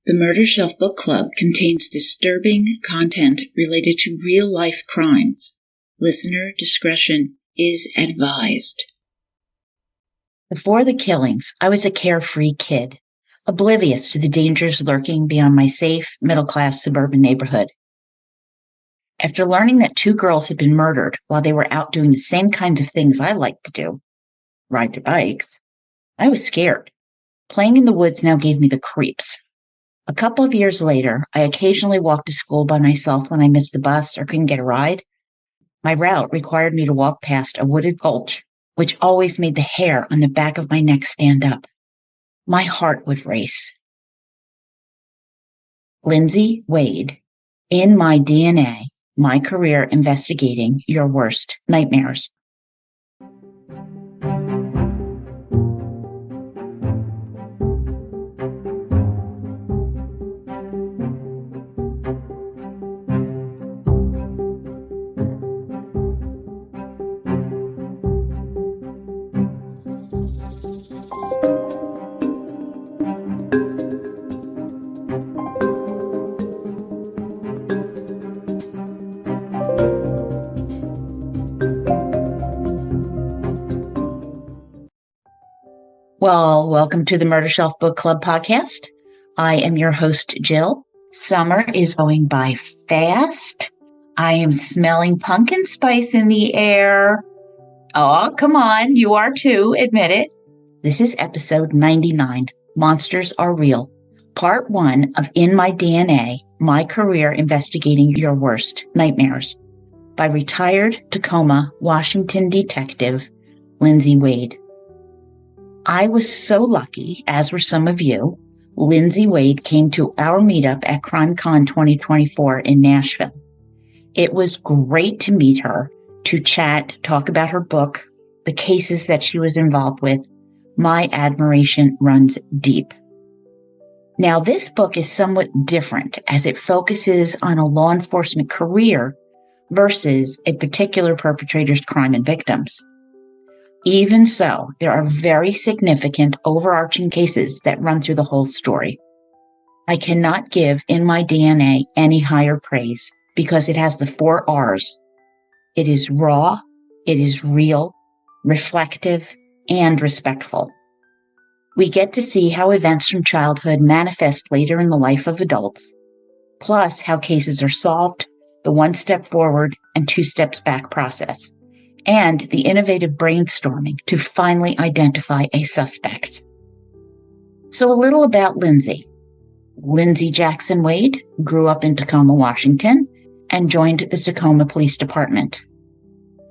The Murder Shelf Book Club contains disturbing content related to real-life crimes. Listener discretion is advised. Before the killings, I was a carefree kid, oblivious to the dangers lurking beyond my safe, middle-class suburban neighborhood. After learning that 2 girls had been murdered while they were out doing the same kinds of things I liked to do, ride their bikes, I was scared. Playing in the woods now gave me the creeps. A couple of years later, I occasionally walked to school by myself when I missed the bus or couldn't get a ride. My route required me to walk past a wooded gulch, which always made the hair on the back of my neck stand up. My heart would race. Lindsey Wade, In My DNA, My Career Investigating Your Worst Nightmares. Well, welcome to the Murder Shelf Book Club podcast. I am your host, Jill. Summer is going by fast. I am smelling pumpkin spice in the air. Oh, come on. You are too. Admit it. This is episode 99, Monsters Are Real, part 1 of In My DNA, My Career Investigating Your Worst Nightmares, by retired Tacoma, Washington detective, Lindsey Wade. I was so lucky, as were some of you. Lindsey Wade came to our meetup at CrimeCon 2024 in Nashville. It was great to meet her, to chat, talk about her book, the cases that she was involved with. My admiration runs deep. Now, this book is somewhat different as it focuses on a law enforcement career versus a particular perpetrator's crime and victims. Even so, there are very significant overarching cases that run through the whole story. I cannot give In My DNA any higher praise because it has the 4 R's. It is raw, it is real, reflective, and respectful. We get to see how events from childhood manifest later in the life of adults, plus how cases are solved, the 1 step forward and 2 steps back process, and the innovative brainstorming to finally identify a suspect. So a little about Lindsey. Lindsey Jackson Wade grew up in Tacoma, Washington, and joined the Tacoma Police Dept.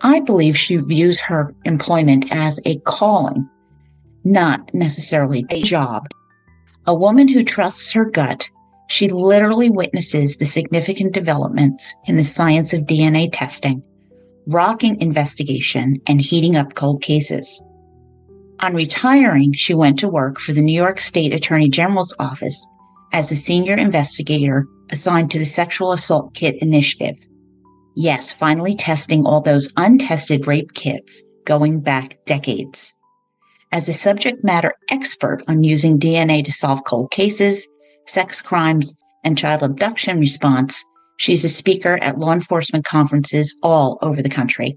I believe she views her employment as a calling, not necessarily a job. A woman who trusts her gut, she literally witnesses the significant developments in the science of DNA testing, rocking investigation, and heating up cold cases. On retiring, she went to work for the New York State Attorney General's office as a senior investigator assigned to the Sexual Assault Kit Initiative. Yes, finally testing all those untested rape kits going back decades. As a subject matter expert on using DNA to solve cold cases, sex crimes, and child abduction response, she's a speaker at law enforcement conferences all over the country.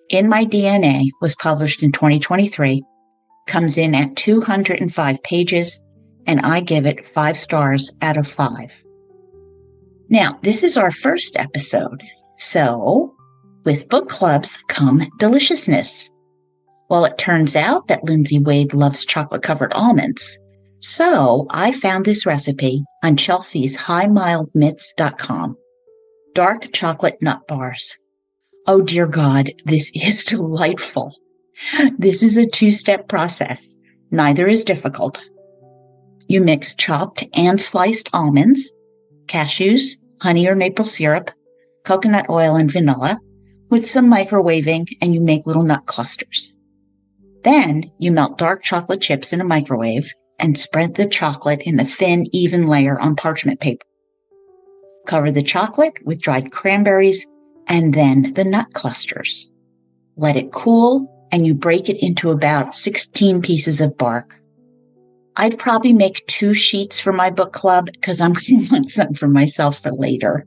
In My DNA was published in 2023, comes in at 205 pages, and I give it 5 stars out of 5. Now, this is our first episode, so with book clubs come deliciousness. Well, it turns out that Lindsey Wade loves chocolate-covered almonds. So I found this recipe on Chelsea's HighMildMits.com. Dark chocolate nut bars. Oh dear God, this is delightful. This is a 2-step process. Neither is difficult. You mix chopped and sliced almonds, cashews, honey or maple syrup, coconut oil, and vanilla with some microwaving, and you make little nut clusters. Then you melt dark chocolate chips in a microwave and spread the chocolate in a thin, even layer on parchment paper. Cover the chocolate with dried cranberries and then the nut clusters. Let it cool, and you break it into about 16 pieces of bark. I'd probably make 2 sheets for my book club because I'm going to want some for myself for later.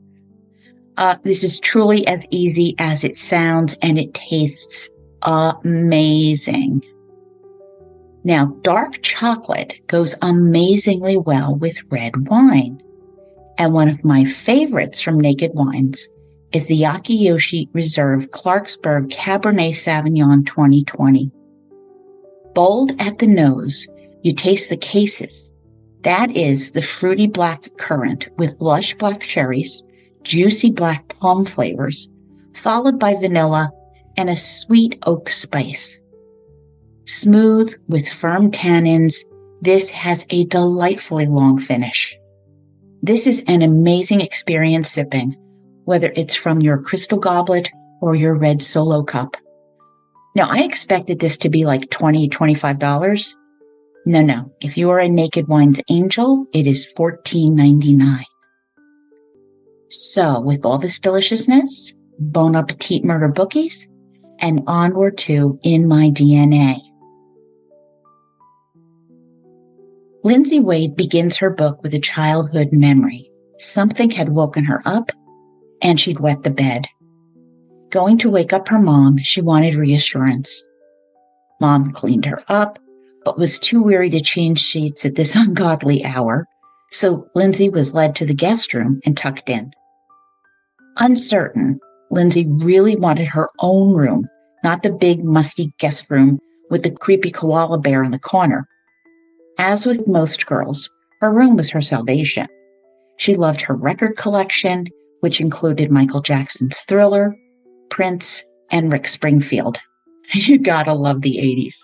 This is truly as easy as it sounds, and it tastes amazing. Now, dark chocolate goes amazingly well with red wine. And one of my favorites from Naked Wines is the Yakiyoshi Reserve Clarksburg Cabernet Sauvignon 2020. Bold at the nose, you taste the cases. That is the fruity black currant with lush black cherries, juicy black plum flavors, followed by vanilla and a sweet oak spice. Smooth with firm tannins, this has a delightfully long finish. This is an amazing experience sipping, whether it's from your crystal goblet or your red solo cup. Now, I expected this to be like $20, $25. No. If you are a Naked Wines angel, it is $14.99. So, with all this deliciousness, bon appetit murder bookies, and onward to In My DNA. Lindsey Wade begins her book with a childhood memory. Something had woken her up, and she'd wet the bed. Going to wake up her mom, she wanted reassurance. Mom cleaned her up, but was too weary to change sheets at this ungodly hour, so Lindsey was led to the guest room and tucked in. Uncertain, Lindsey really wanted her own room, not the big, musty guest room with the creepy koala bear in the corner. As with most girls, her room was her salvation. She loved her record collection, which included Michael Jackson's Thriller, Prince, and Rick Springfield. You gotta love the 80s.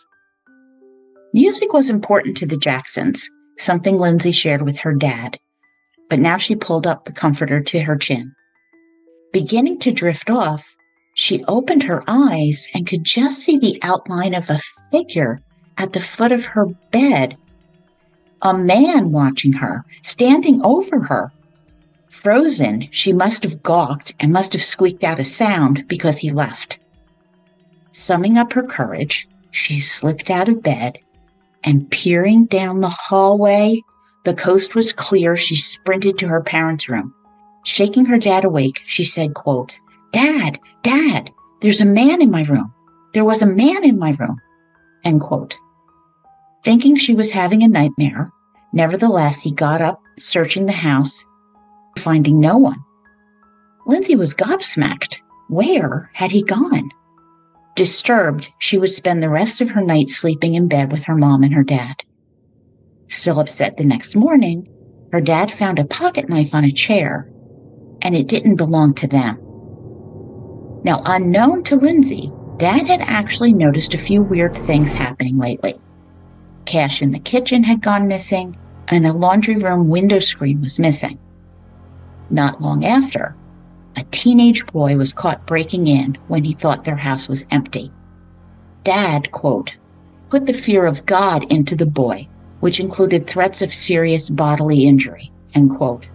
Music was important to the Jacksons, something Lindsey shared with her dad, but now she pulled up the comforter to her chin. Beginning to drift off, she opened her eyes and could just see the outline of a figure at the foot of her bed. A man watching her, standing over her. Frozen, she must have gawked and must have squeaked out a sound because he left. Summing up her courage, she slipped out of bed and peering down the hallway, the coast was clear, she sprinted to her parents' room. Shaking her dad awake, she said, quote, Dad, there's a man in my room. There was a man in my room, end quote. Thinking she was having a nightmare, nevertheless, he got up, searching the house, finding no one. Lindsey was gobsmacked. Where had he gone? Disturbed, she would spend the rest of her night sleeping in bed with her mom and her dad. Still upset the next morning, her dad found a pocket knife on a chair, and it didn't belong to them. Now, unknown to Lindsey, Dad had actually noticed a few weird things happening lately. Cash in the kitchen had gone missing, and a laundry room window screen was missing. Not long after, a teenage boy was caught breaking in when he thought their house was empty. Dad, quote, put the fear of God into the boy, which included threats of serious bodily injury, end quote,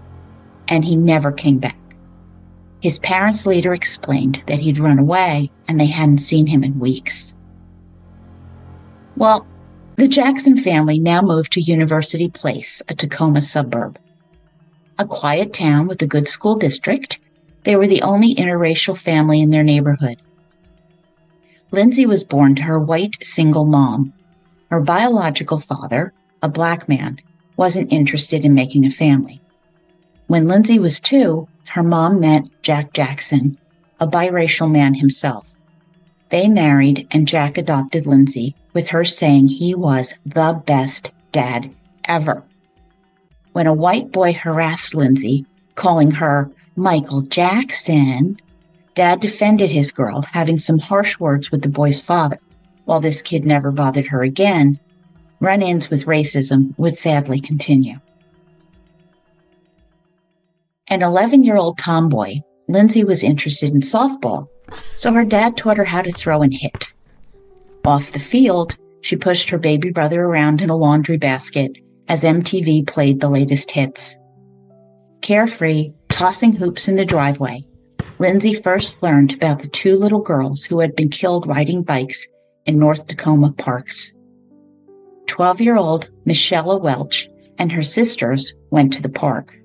and he never came back. His parents later explained that he'd run away and they hadn't seen him in weeks. Well, the Jackson family now moved to University Place, a Tacoma suburb. A quiet town with a good school district, they were the only interracial family in their neighborhood. Lindsey was born to her white single mom. Her biological father, a black man, wasn't interested in making a family. When Lindsey was 2, her mom met Jack Jackson, a biracial man himself. They married, and Jack adopted Lindsey, with her saying he was the best dad ever. When a white boy harassed Lindsey, calling her Michael Jackson, Dad defended his girl, having some harsh words with the boy's father. While this kid never bothered her again, run-ins with racism would sadly continue. An 11-year-old tomboy, Lindsey was interested in softball, so her dad taught her how to throw and hit. Off the field, she pushed her baby brother around in a laundry basket as MTV played the latest hits. Carefree, tossing hoops in the driveway, Lindsey first learned about the 2 little girls who had been killed riding bikes in North Tacoma parks. 12-year-old Michella Welch and her sisters went to the park.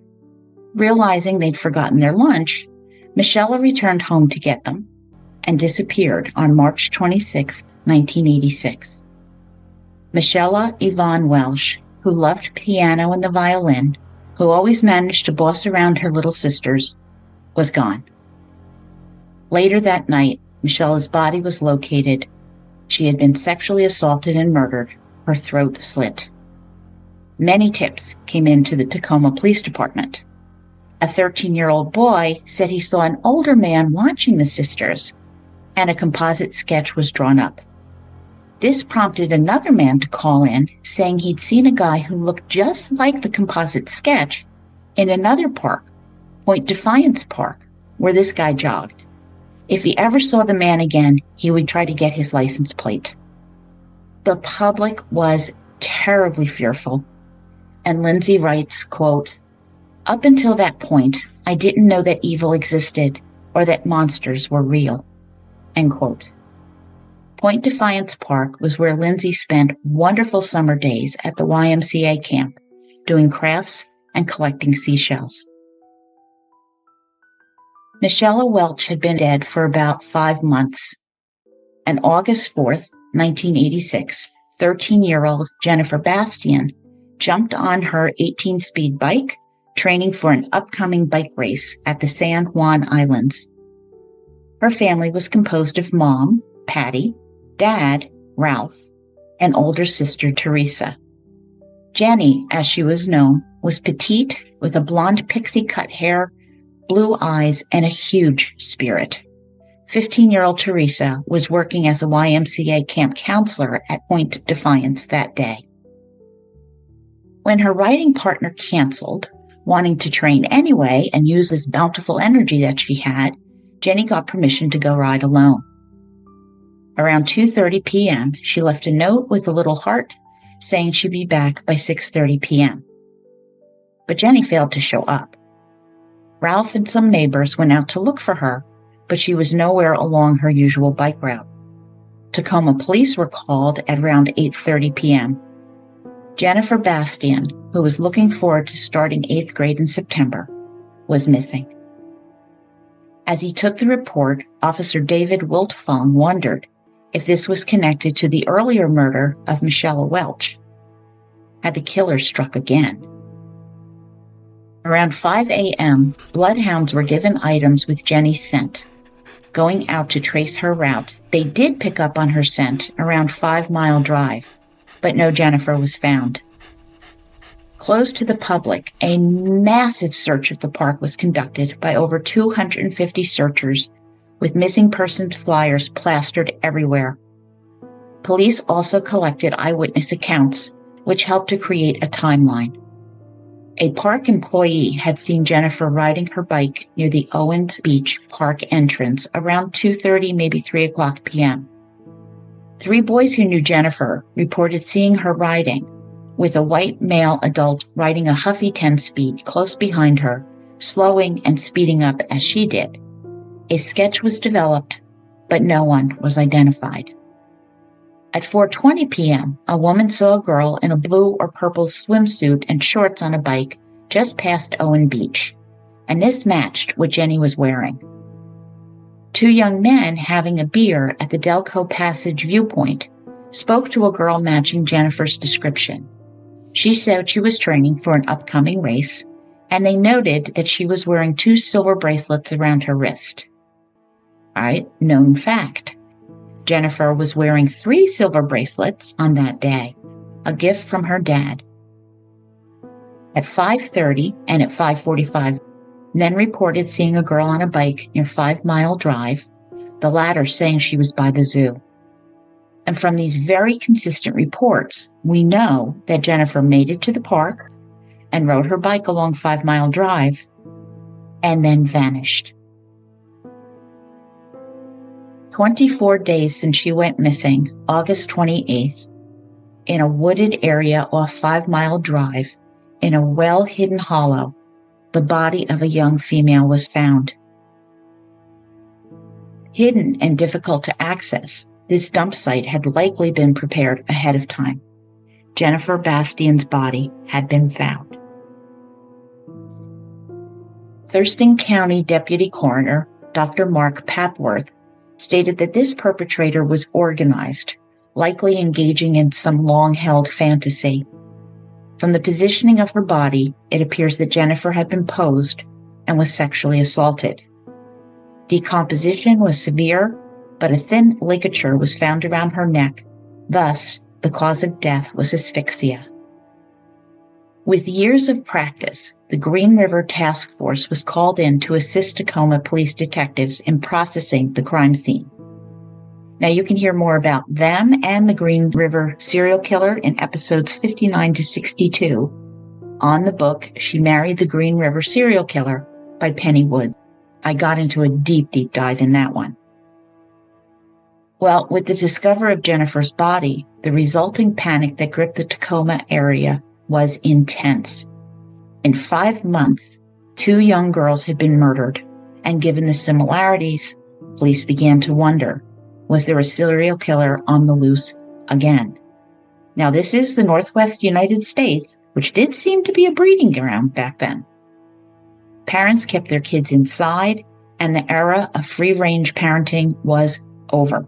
Realizing they'd forgotten their lunch, Michella returned home to get them and disappeared on March 26, 1986. Michella Yvonne Welch, who loved piano and the violin, who always managed to boss around her little sisters, was gone. Later that night, Michella's body was located. She had been sexually assaulted and murdered, her throat slit. Many tips came into the Tacoma Police Department. A 13-year-old boy said he saw an older man watching the sisters, and a composite sketch was drawn up. This prompted another man to call in, saying he'd seen a guy who looked just like the composite sketch in another park, Point Defiance Park, where this guy jogged. If he ever saw the man again, he would try to get his license plate. The public was terribly fearful, and Lindsey writes, quote, "Up until that point, I didn't know that evil existed or that monsters were real," end quote. Point Defiance Park was where Lindsey spent wonderful summer days at the YMCA camp, doing crafts and collecting seashells. Michella Welch had been dead for about 5 months. On August 4th, 1986, 13-year-old Jennifer Bastian jumped on her 18-speed bike, training for an upcoming bike race at the San Juan Islands. Her family was composed of mom, Patty, dad, Ralph, and older sister, Teresa. Jenny, as she was known, was petite with a blonde pixie-cut hair, blue eyes, and a huge spirit. 15-year-old Teresa was working as a YMCA camp counselor at Point Defiance that day. When her riding partner canceled, wanting to train anyway and use this bountiful energy that she had, Jenny got permission to go ride alone. Around 2:30 p.m., she left a note with a little heart saying she'd be back by 6:30 p.m. But Jenny failed to show up. Ralph and some neighbors went out to look for her, but she was nowhere along her usual bike route. Tacoma police were called at around 8:30 p.m. Jennifer Bastian, who was looking forward to starting 8th grade in September, was missing. As he took the report, Officer David Wiltfong wondered if this was connected to the earlier murder of Michella Welch. Had the killer struck again? Around 5 a.m., bloodhounds were given items with Jenny's scent. Going out to trace her route, they did pick up on her scent around 5 Mile Drive, but no Jennifer was found. Closed to the public, a massive search of the park was conducted by over 250 searchers, with missing persons flyers plastered everywhere. Police also collected eyewitness accounts, which helped to create a timeline. A park employee had seen Jennifer riding her bike near the Owens Beach Park entrance around 2:30, maybe 3 o'clock p.m. 3 boys who knew Jennifer reported seeing her riding, with a white male adult riding a huffy 10-speed close behind her, slowing and speeding up as she did. A sketch was developed, but no one was identified. At 4:20 p.m., a woman saw a girl in a blue or purple swimsuit and shorts on a bike just past Owen Beach, and this matched what Jenny was wearing. 2 young men having a beer at the Delco Passage viewpoint spoke to a girl matching Jennifer's description. She said she was training for an upcoming race, and they noted that she was wearing 2 silver bracelets around her wrist. All right, known fact. Jennifer was wearing 3 silver bracelets on that day, a gift from her dad. At 5:30 and at 5:45, men reported seeing a girl on a bike near 5 Mile Drive, the latter saying she was by the zoo. And from these very consistent reports, we know that Jennifer made it to the park and rode her bike along 5 Mile Drive and then vanished. 24 days since she went missing, August 28th, in a wooded area off 5 Mile Drive, in a well-hidden hollow, the body of a young female was found. Hidden and difficult to access, this dump site had likely been prepared ahead of time. Jennifer Bastian's body had been found. Thurston County Deputy Coroner Dr. Mark Papworth stated that this perpetrator was organized, likely engaging in some long-held fantasy. From the positioning of her body, it appears that Jennifer had been posed and was sexually assaulted. Decomposition was severe, but a thin ligature was found around her neck. Thus, the cause of death was asphyxia. With years of practice, the Green River Task Force was called in to assist Tacoma Police detectives in processing the crime scene. Now you can hear more about them and the Green River serial killer in episodes 59 to 62 on the book She Married the Green River Serial Killer by Penny Wood. I got into a deep dive in that one. Well, with the discovery of Jennifer's body, the resulting panic that gripped the Tacoma area was intense. In 5 months, 2 young girls had been murdered, and given the similarities, police began to wonder, was there a serial killer on the loose again? Now, this is the Northwest United States, which did seem to be a breeding ground back then. Parents kept their kids inside, and the era of free-range parenting was over.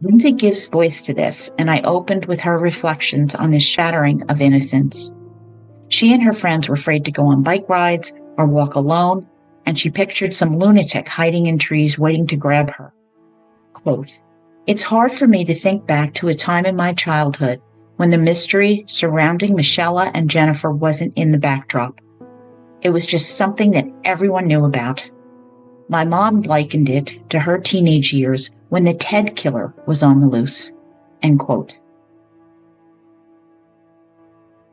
Lindsey gives voice to this, and I opened with her reflections on this shattering of innocence. She and her friends were afraid to go on bike rides or walk alone, and she pictured some lunatic hiding in trees waiting to grab her. Quote, "It's hard for me to think back to a time in my childhood when the mystery surrounding Michella and Jennifer wasn't in the backdrop. It was just something that everyone knew about. My mom likened it to her teenage years when the Ted killer was on the loose." End quote.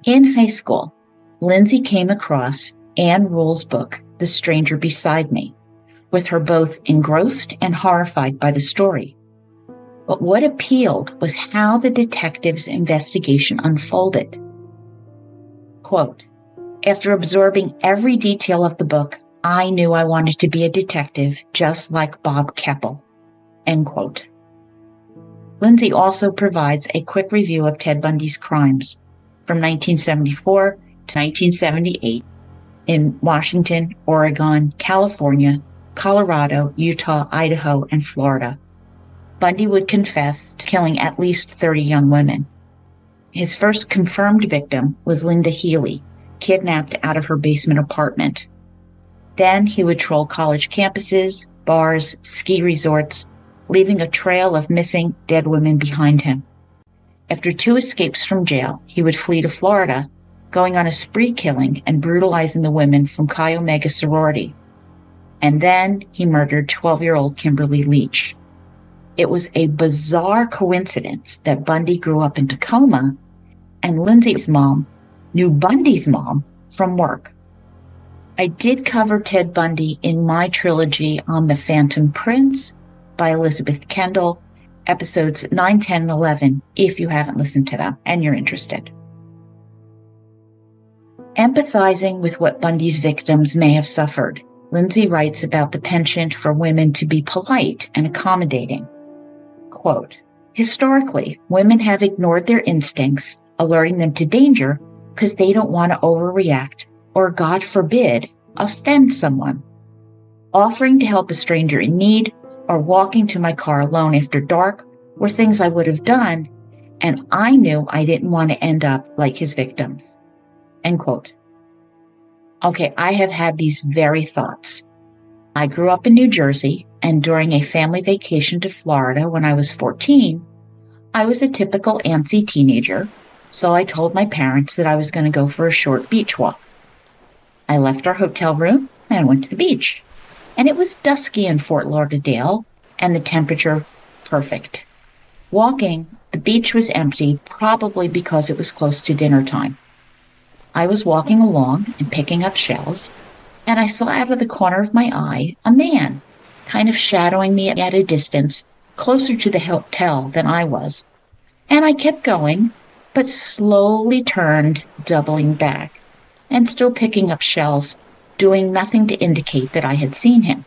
In high school, Lindsey came across Anne Rule's book, The Stranger Beside Me, with her both engrossed and horrified by the story. But what appealed was how the detective's investigation unfolded. Quote, "After absorbing every detail of the book, I knew I wanted to be a detective just like Bob Keppel." End quote. Lindsey also provides a quick review of Ted Bundy's crimes from 1974 to 1978 in Washington, Oregon, California, Colorado, Utah, Idaho, and Florida. Bundy would confess to killing at least 30 young women. His first confirmed victim was Linda Healy, kidnapped out of her basement apartment. Then he would troll college campuses, bars, ski resorts, leaving a trail of missing dead women behind him. After 2 escapes from jail, he would flee to Florida, going on a spree killing and brutalizing the women from Chi Omega sorority. And then he murdered 12-year-old Kimberly Leach. It was a bizarre coincidence that Bundy grew up in Tacoma, and Lindsey's mom knew Bundy's mom from work. I did cover Ted Bundy in my trilogy on The Phantom Prince by Elizabeth Kendall, episodes 9, 10, and 11, if you haven't listened to them and you're interested. Empathizing with what Bundy's victims may have suffered, Lindsey writes about the penchant for women to be polite and accommodating. Quote, "Historically, women have ignored their instincts, alerting them to danger because they don't want to overreact or, God forbid, offend someone. Offering to help a stranger in need or walking to my car alone after dark were things I would have done, and I knew I didn't want to end up like his victims." End quote. Okay, I have had these very thoughts. I grew up in New Jersey, and during a family vacation to Florida when I was 14, I was a typical antsy teenager, so I told my parents that I was going to go for a short beach walk. I left our hotel room and went to the beach, and it was dusky in Fort Lauderdale, and the temperature perfect. Walking, the beach was empty, probably because it was close to dinner time. I was walking along and picking up shells, and I saw out of the corner of my eye a man, kind of shadowing me at a distance, closer to the hotel than I was. And I kept going, but slowly turned, doubling back, and still picking up shells, doing nothing to indicate that I had seen him.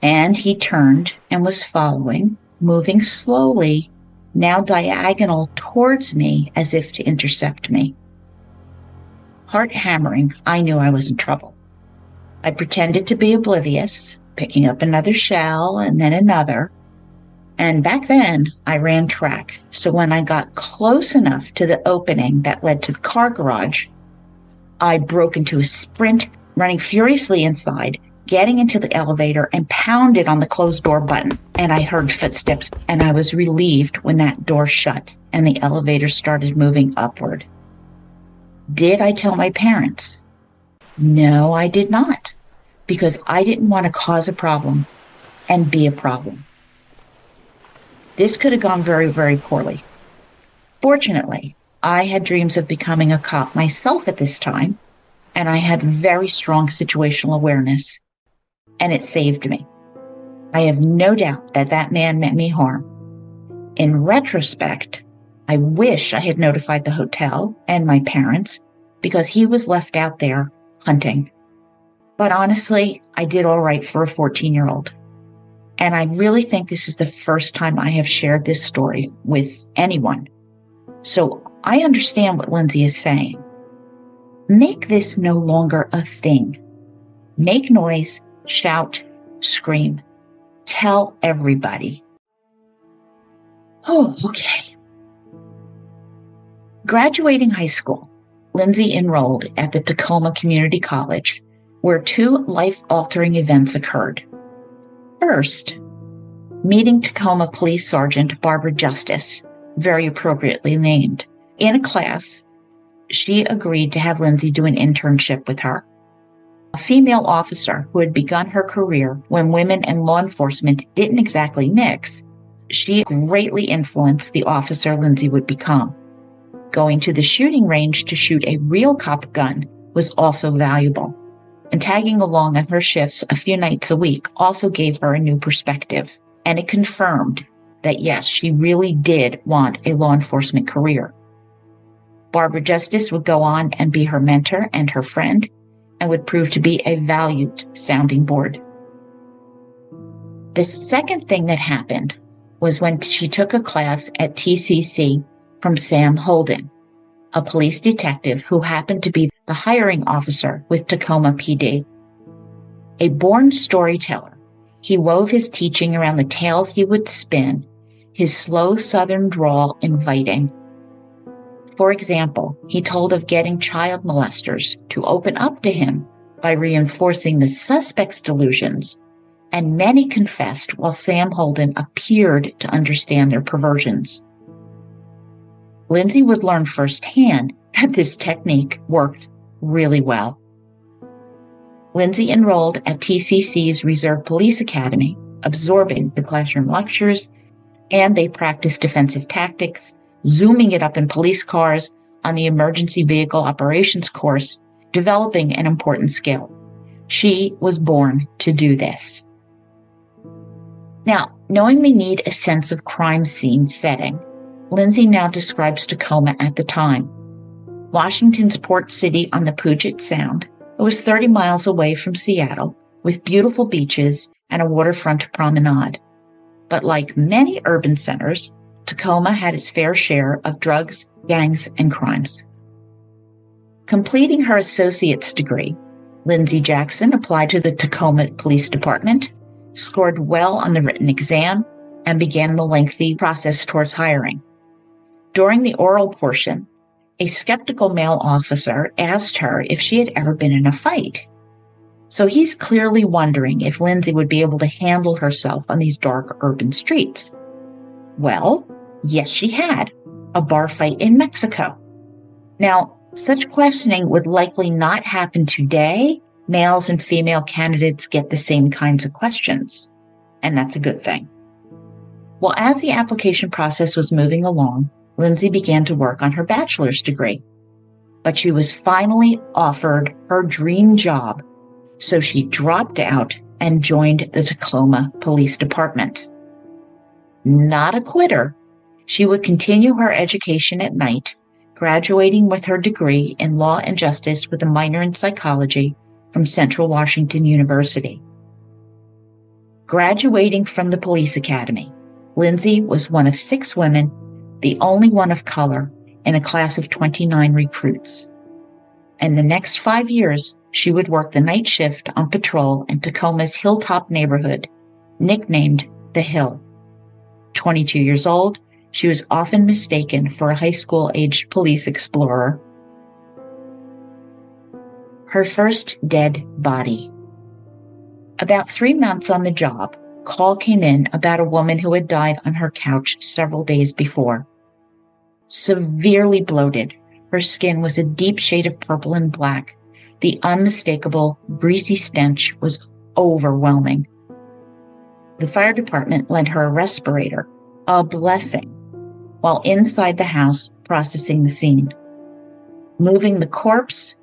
And he turned and was following, moving slowly, now diagonal towards me as if to intercept me. Heart hammering, I knew I was in trouble. I pretended to be oblivious, picking up another shell and then another. And back then, I ran track. So when I got close enough to the opening that led to the car garage, I broke into a sprint, running furiously inside, getting into the elevator and pounded on the closed door button. And I heard footsteps, and I was relieved when that door shut and the elevator started moving upward. Did I tell my parents? No, I did not, because I didn't want to cause a problem and be a problem. This could have gone very, very poorly. Fortunately, I had dreams of becoming a cop myself at this time, and I had very strong situational awareness, and it saved me. I have no doubt that that man meant me harm. In retrospect, I wish I had notified the hotel and my parents because he was left out there hunting. But honestly, I did all right for a 14-year-old. And I really think this is the first time I have shared this story with anyone. So I understand what Lindsey is saying. Make this no longer a thing. Make noise, shout, scream. Tell everybody. Oh, okay. Graduating high school, Lindsey enrolled at the Tacoma Community College, where two life-altering events occurred. First, meeting Tacoma Police Sergeant Barbara Justice, very appropriately named. In a class, she agreed to have Lindsey do an internship with her. A female officer who had begun her career when women and law enforcement didn't exactly mix, she greatly influenced the officer Lindsey would become. Going to the shooting range to shoot a real cop gun was also valuable. And tagging along on her shifts a few nights a week also gave her a new perspective. And it confirmed that, yes, she really did want a law enforcement career. Barbara Justice would go on and be her mentor and her friend, and would prove to be a valued sounding board. The second thing that happened was when she took a class at TCC from Sam Holden, a police detective who happened to be the hiring officer with Tacoma PD. A born storyteller, he wove his teaching around the tales he would spin, his slow southern drawl inviting. For example, he told of getting child molesters to open up to him by reinforcing the suspect's delusions, and many confessed while Sam Holden appeared to understand their perversions. Lindsey would learn firsthand that this technique worked really well. Lindsey enrolled at TCC's Reserve Police Academy, absorbing the classroom lectures, and they practiced defensive tactics, zooming it up in police cars on the emergency vehicle operations course, developing an important skill. She was born to do this. Now, knowing we need a sense of crime scene setting, Lindsey now describes Tacoma at the time. Washington's port city on the Puget Sound, it was 30 miles away from Seattle, with beautiful beaches and a waterfront promenade. But like many urban centers, Tacoma had its fair share of drugs, gangs, and crimes. Completing her associate's degree, Lindsey Jackson applied to the Tacoma Police Dept, scored well on the written exam, and began the lengthy process towards hiring. During the oral portion, a skeptical male officer asked her if she had ever been in a fight. So he's clearly wondering if Lindsey would be able to handle herself on these dark urban streets. Well, yes, she had. A bar fight in Mexico. Now, such questioning would likely not happen today. Males and female candidates get the same kinds of questions, and that's a good thing. Well, as the application process was moving along, Lindsey began to work on her bachelor's degree, but she was finally offered her dream job, so she dropped out and joined the Tacoma Police Dept. Not a quitter, she would continue her education at night, graduating with her degree in law and justice with a minor in psychology from Central Washington University. Graduating from the police academy, Lindsey was one of 6 women the only one of color in a class of 29 recruits. And the next 5 years, she would work the night shift on patrol in Tacoma's hilltop neighborhood, nicknamed The Hill. 22 years old, she was often mistaken for a high school-aged police explorer. Her first dead body. About 3 months on the job, call came in about a woman who had died on her couch several days before. Severely bloated, her skin was a deep shade of purple and black. The unmistakable, greasy stench was overwhelming. The fire department lent her a respirator, a blessing, while inside the house processing the scene. Moving the corpse,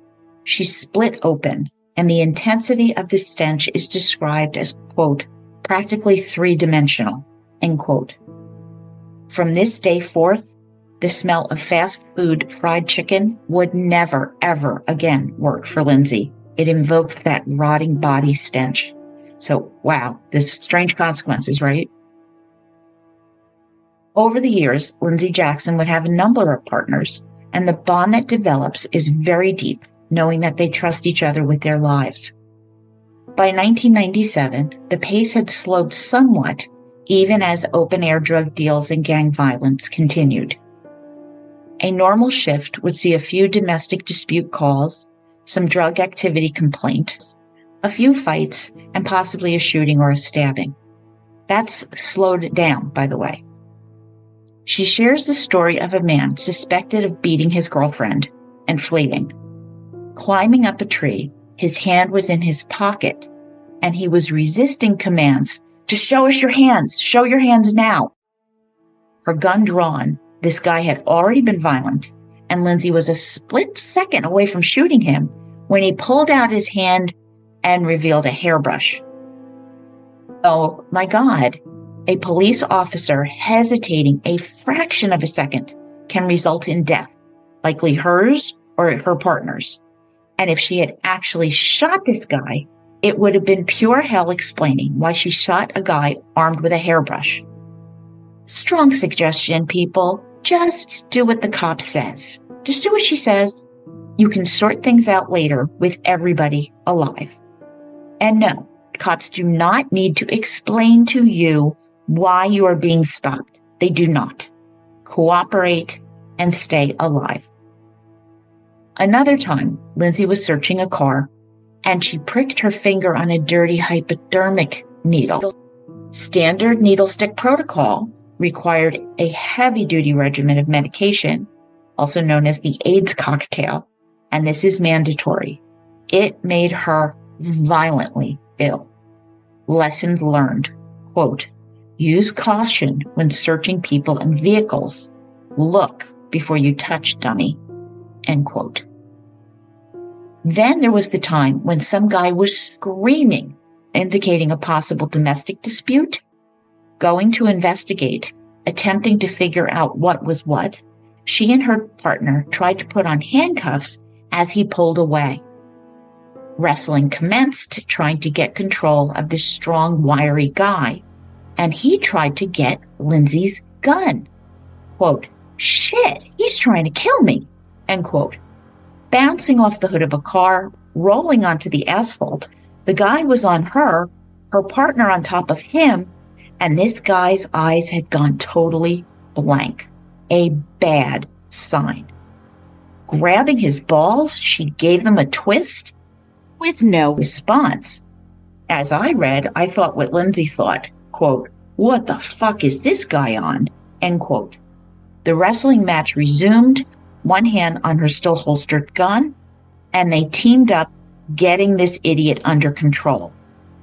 she split open, and the intensity of the stench is described as, quote, practically three-dimensional, end quote. From this day forth, the smell of fast food fried chicken would never, ever again work for Lindsey. It invoked that rotting body stench. So, wow, there's strange consequences, right? Over the years, Lindsey Jackson would have a number of partners, and the bond that develops is very deep, knowing that they trust each other with their lives. By 1997, the pace had slowed somewhat, even as open-air drug deals and gang violence continued. A normal shift would see a few domestic dispute calls, some drug activity complaints, a few fights, and possibly a shooting or a stabbing. That's slowed down, by the way. She shares the story of a man suspected of beating his girlfriend and fleeing. Climbing up a tree, his hand was in his pocket, and he was resisting commands to show us your hands, show your hands now. Her gun drawn, this guy had already been violent, and Lindsey was a split second away from shooting him when he pulled out his hand and revealed a hairbrush. Oh my God, a police officer hesitating a fraction of a second can result in death, likely hers or her partner's. And if she had actually shot this guy, it would have been pure hell explaining why she shot a guy armed with a hairbrush. Strong suggestion, people. Just do what the cop says. Just do what she says. You can sort things out later with everybody alive. And no, cops do not need to explain to you why you are being stopped. They do not. Cooperate and stay alive. Another time, Lindsey was searching a car, and she pricked her finger on a dirty hypodermic needle. Standard needle stick protocol required a heavy-duty regimen of medication, also known as the AIDS cocktail, and this is mandatory. It made her violently ill. Lesson learned, quote, use caution when searching people and vehicles. Look before you touch, dummy, end quote. Then there was the time when some guy was screaming, indicating a possible domestic dispute. Going to investigate, attempting to figure out what was what, she and her partner tried to put on handcuffs as he pulled away. Wrestling commenced, trying to get control of this strong, wiry guy, and he tried to get Lindsey's gun. Quote, shit, he's trying to kill me, end quote. Bouncing off the hood of a car, rolling onto the asphalt, the guy was on her partner on top of him, and this guy's eyes had gone totally blank. A bad sign. Grabbing his balls, she gave them a twist with no response. As I read, I thought what Lindsey thought, quote, what the fuck is this guy on, end quote. The wrestling match resumed, one hand on her still holstered gun, and they teamed up, getting this idiot under control.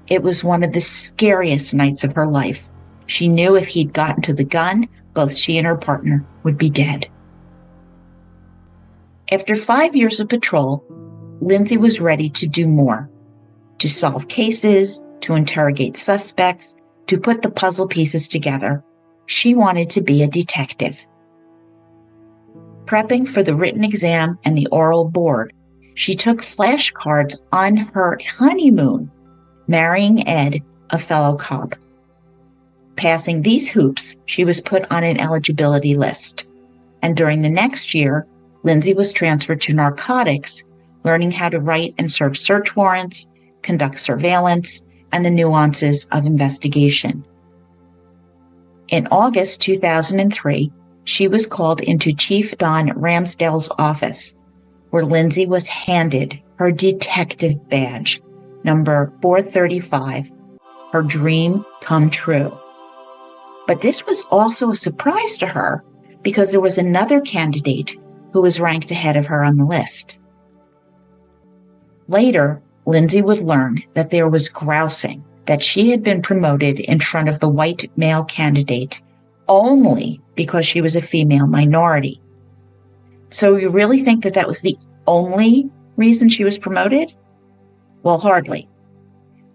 It was one of the scariest nights of her life. She knew if he'd gotten to the gun, both she and her partner would be dead. After 5 years of patrol, Lindsey was ready to do more, to solve cases, to interrogate suspects, to put the puzzle pieces together. She wanted to be a detective. Prepping for the written exam and the oral board, she took flashcards on her honeymoon, marrying Ed, a fellow cop. passing these hoops, she was put on an eligibility list. And during the next year, Lindsey was transferred to narcotics, learning how to write and serve search warrants, conduct surveillance, and the nuances of investigation. In August 2003, she was called into Chief Don Ramsdale's office, where Lindsey was handed her detective badge, number 435, her dream come true. But this was also a surprise to her because there was another candidate who was ranked ahead of her on the list. Later, Lindsey would learn that there was grousing, that she had been promoted in front of the white male candidate only because she was a female minority. So you really think that that was the only reason she was promoted? Well, hardly.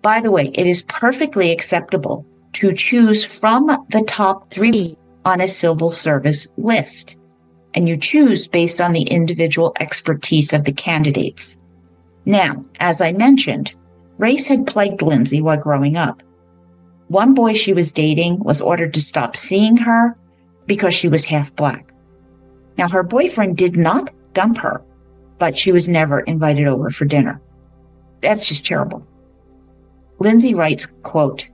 By the way, it is perfectly acceptable to choose from the top 3 on a civil service list, and you choose based on the individual expertise of the candidates. Now, as I mentioned, race had plagued Lindsey while growing up. One boy she was dating was ordered to stop seeing her because she was half black. Now, her boyfriend did not dump her, but she was never invited over for dinner. That's just terrible. Lindsey writes, quote,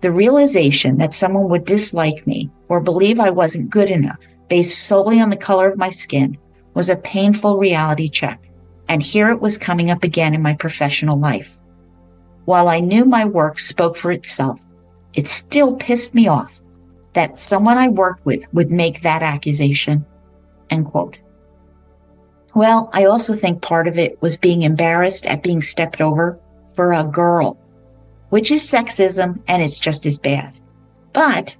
"The realization that someone would dislike me or believe I wasn't good enough based solely on the color of my skin was a painful reality check, and here it was coming up again in my professional life. While I knew my work spoke for itself, it still pissed me off that someone I worked with would make that accusation." End quote. Well, I also think part of it was being embarrassed at being stepped over for a girl, which is sexism and it's just as bad. But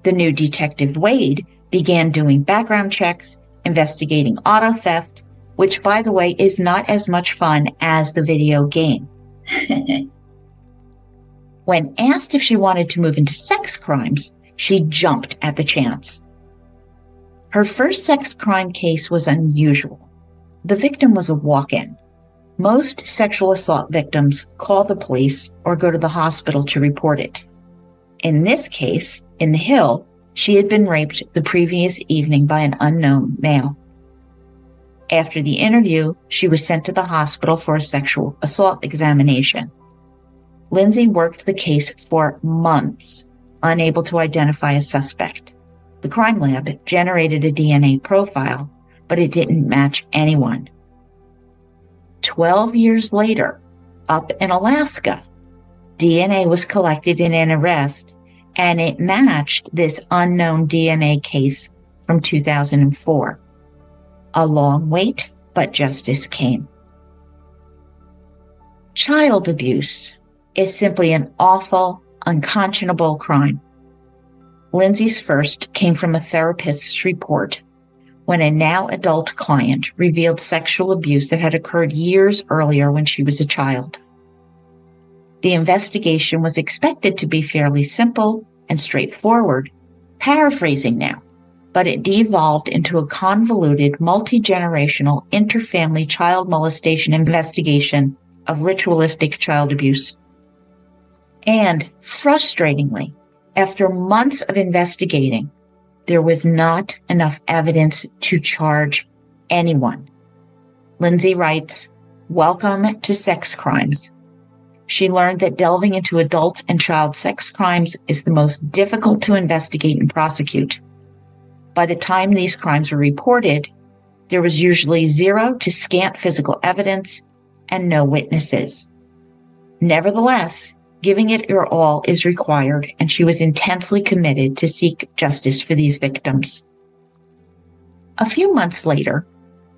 the new Detective Wade began doing background checks, investigating auto theft, which, by the way, is not as much fun as the video game. When asked if she wanted to move into sex crimes, she jumped at the chance. Her first sex crime case was unusual. The victim was a walk-in. Most sexual assault victims call the police or go to the hospital to report it. In this case, in the Hill, she had been raped the previous evening by an unknown male. After the interview, she was sent to the hospital for a sexual assault examination. Lindsey worked the case for months, unable to identify a suspect. The crime lab generated a DNA profile, but it didn't match anyone. 12 years later, up in Alaska, DNA was collected in an arrest, and it matched this unknown DNA case from 2004. A long wait, but justice came. Child abuse is simply an awful, unconscionable crime. Lindsey's first came from a therapist's report when a now adult client revealed sexual abuse that had occurred years earlier when she was a child. The investigation was expected to be fairly simple and straightforward, paraphrasing now, but it devolved into a convoluted, multi-generational, interfamily child molestation investigation of ritualistic child abuse. And frustratingly, after months of investigating, there was not enough evidence to charge anyone. Lindsey writes, "Welcome to sex crimes." She learned that delving into adult and child sex crimes is the most difficult to investigate and prosecute. By the time these crimes were reported, there was usually zero to scant physical evidence and no witnesses. Nevertheless, giving it your all is required, and she was intensely committed to seek justice for these victims. A few months later,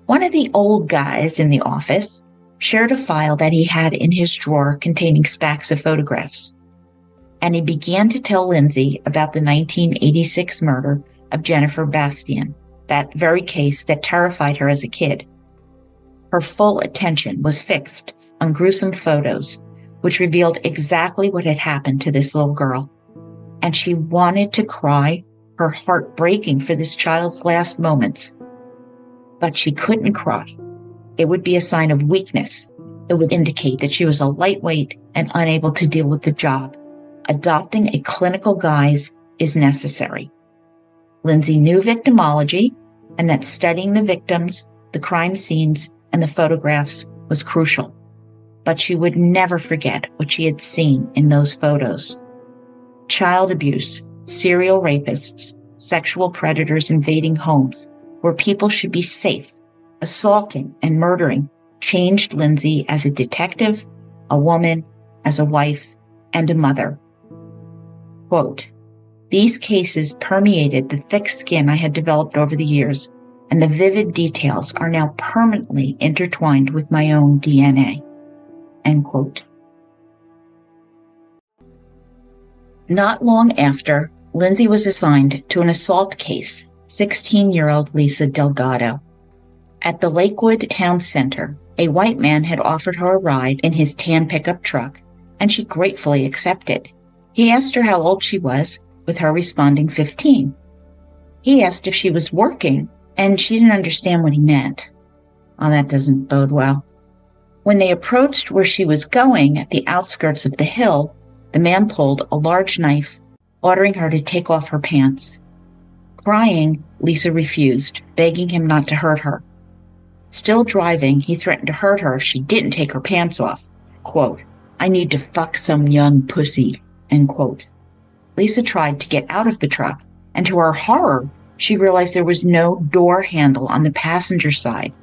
one of the old guys in the office shared a file that he had in his drawer containing stacks of photographs, and he began to tell Lindsey about the 1986 murder of Jennifer Bastian, that very case that terrified her as a kid. Her full attention was fixed on gruesome photos which revealed exactly what had happened to this little girl. And she wanted to cry, her heart breaking for this child's last moments. But she couldn't cry. It would be a sign of weakness. It would indicate that she was a lightweight and unable to deal with the job. adopting a clinical guise is necessary. Lindsey knew victimology and that studying the victims, the crime scenes, and the photographs was crucial. But she would never forget what she had seen in those photos. Child abuse, serial rapists, sexual predators invading homes where people should be safe, assaulting and murdering, changed Lindsey as a detective, a woman, as a wife, and a mother. Quote, "These cases permeated the thick skin I had developed over the years, and the vivid details are now permanently intertwined with my own DNA." End quote. Not long after, Lindsey was assigned to an assault case, 16-year-old Lisa Delgado. At the Lakewood Town Center, a white man had offered her a ride in his tan pickup truck, and she gratefully accepted. He asked her how old she was, with her responding 15. He asked if she was working, and she didn't understand what he meant. Oh, that doesn't bode well. When they approached where she was going at the outskirts of the hill, the man pulled a large knife, ordering her to take off her pants. Crying, Lisa refused, begging him not to hurt her. Still driving, he threatened to hurt her if she didn't take her pants off. Quote, "I need to fuck some young pussy," end quote. Lisa tried to get out of the truck, and to her horror, she realized there was no door handle on the passenger side.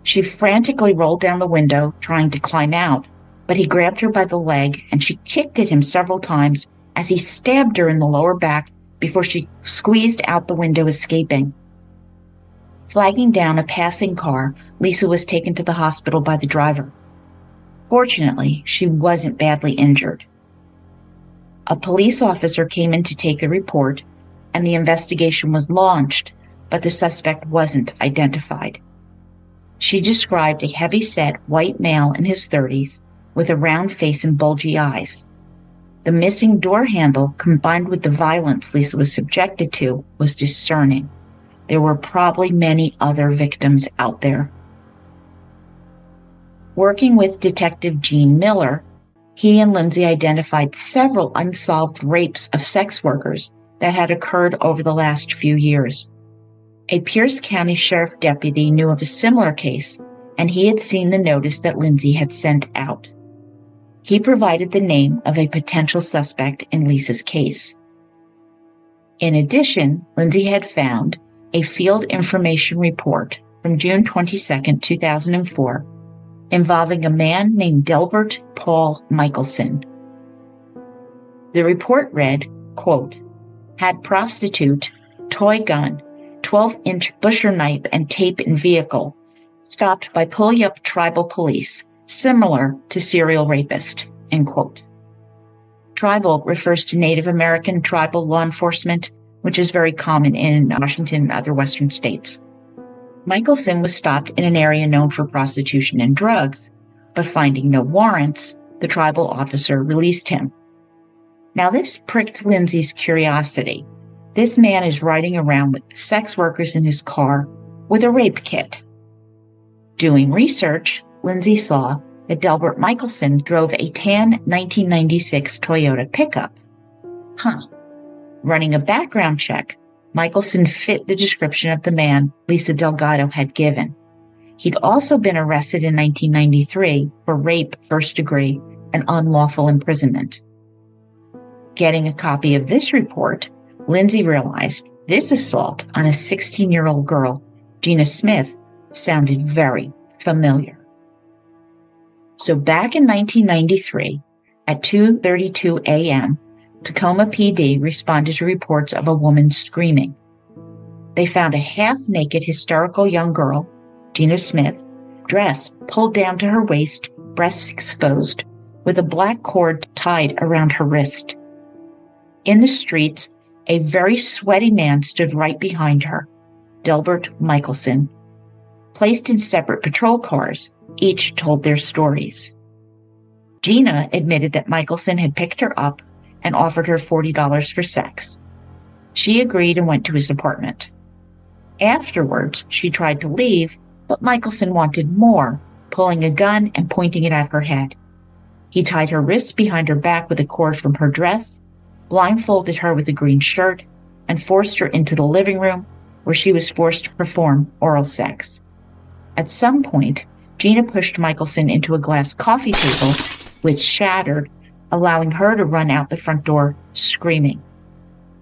She frantically rolled down the window, trying to climb out, but he grabbed her by the leg, and she kicked at him several times as he stabbed her in the lower back before she squeezed out the window, escaping. Flagging down a passing car, Lisa was taken to the hospital by the driver. Fortunately, she wasn't badly injured. A police officer came in to take the report, and the investigation was launched, but the suspect wasn't identified. She described a heavy-set white male in his 30s with a round face and bulgy eyes. The missing door handle, combined with the violence Lisa was subjected to, was discerning. There were probably many other victims out there. Working with Detective Gene Miller, he and Lindsey identified several unsolved rapes of sex workers that had occurred over the last few years. A Pierce County Sheriff deputy knew of a similar case, and he had seen the notice that Lindsey had sent out. He provided the name of a potential suspect in Lisa's case. In addition, Lindsey had found a field information report from June 22, 2004, involving a man named Delbert Paul Michelson. The report read, quote, "Had prostitute, toy gun, 12-inch busher knife and tape in vehicle, stopped by Puyallup tribal police, similar to serial rapist," end quote. Tribal refers to Native American tribal law enforcement, which is very common in Washington and other Western states. Michelson was stopped in an area known for prostitution and drugs, but finding no warrants, the tribal officer released him. Now this pricked Lindsey's curiosity. This man is riding around with sex workers in his car with a rape kit. Doing research, Lindsey saw that Delbert Michelson drove a tan 1996 Toyota pickup. Running a background check, Michelson fit the description of the man Lisa Delgado had given. He'd also been arrested in 1993 for rape first degree and unlawful imprisonment. Getting a copy of this report, Lindsey realized this assault on a 16-year-old girl, Gina Smith, sounded very familiar. So back in 1993, at 2:32 a.m., Tacoma PD responded to reports of a woman screaming. They found a half-naked, hysterical young girl, Gina Smith, dress pulled down to her waist, breasts exposed, with a black cord tied around her wrist. In the streets, a very sweaty man stood right behind her, Delbert Michelson. Placed in separate patrol cars, each told their stories. Gina admitted that Michelson had picked her up and offered her $40 for sex. She agreed and went to his apartment. Afterwards, she tried to leave, but Michelson wanted more, pulling a gun and pointing it at her head. He tied her wrists behind her back with a cord from her dress, blindfolded her with a green shirt, and forced her into the living room where she was forced to perform oral sex. At some point, Gina pushed Michelson into a glass coffee table, which shattered, allowing her to run out the front door screaming.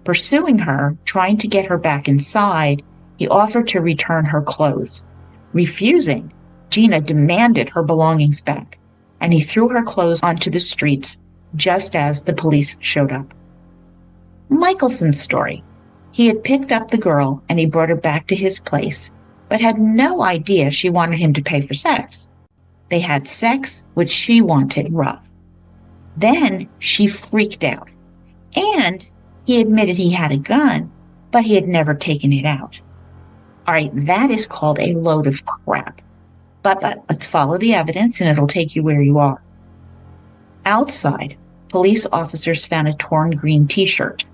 Pursuing her, trying to get her back inside, he offered to return her clothes. Refusing, Gina demanded her belongings back, and he threw her clothes onto the streets just as the police showed up. Michelson's story. He had picked up the girl and he brought her back to his place, but had no idea she wanted him to pay for sex. They had sex, which she wanted rough. Then she freaked out, and he admitted he had a gun, but he had never taken it out. All right, that is called a load of crap. But let's follow the evidence and it'll take you where you are. Outside, police officers found a torn green t-shirt.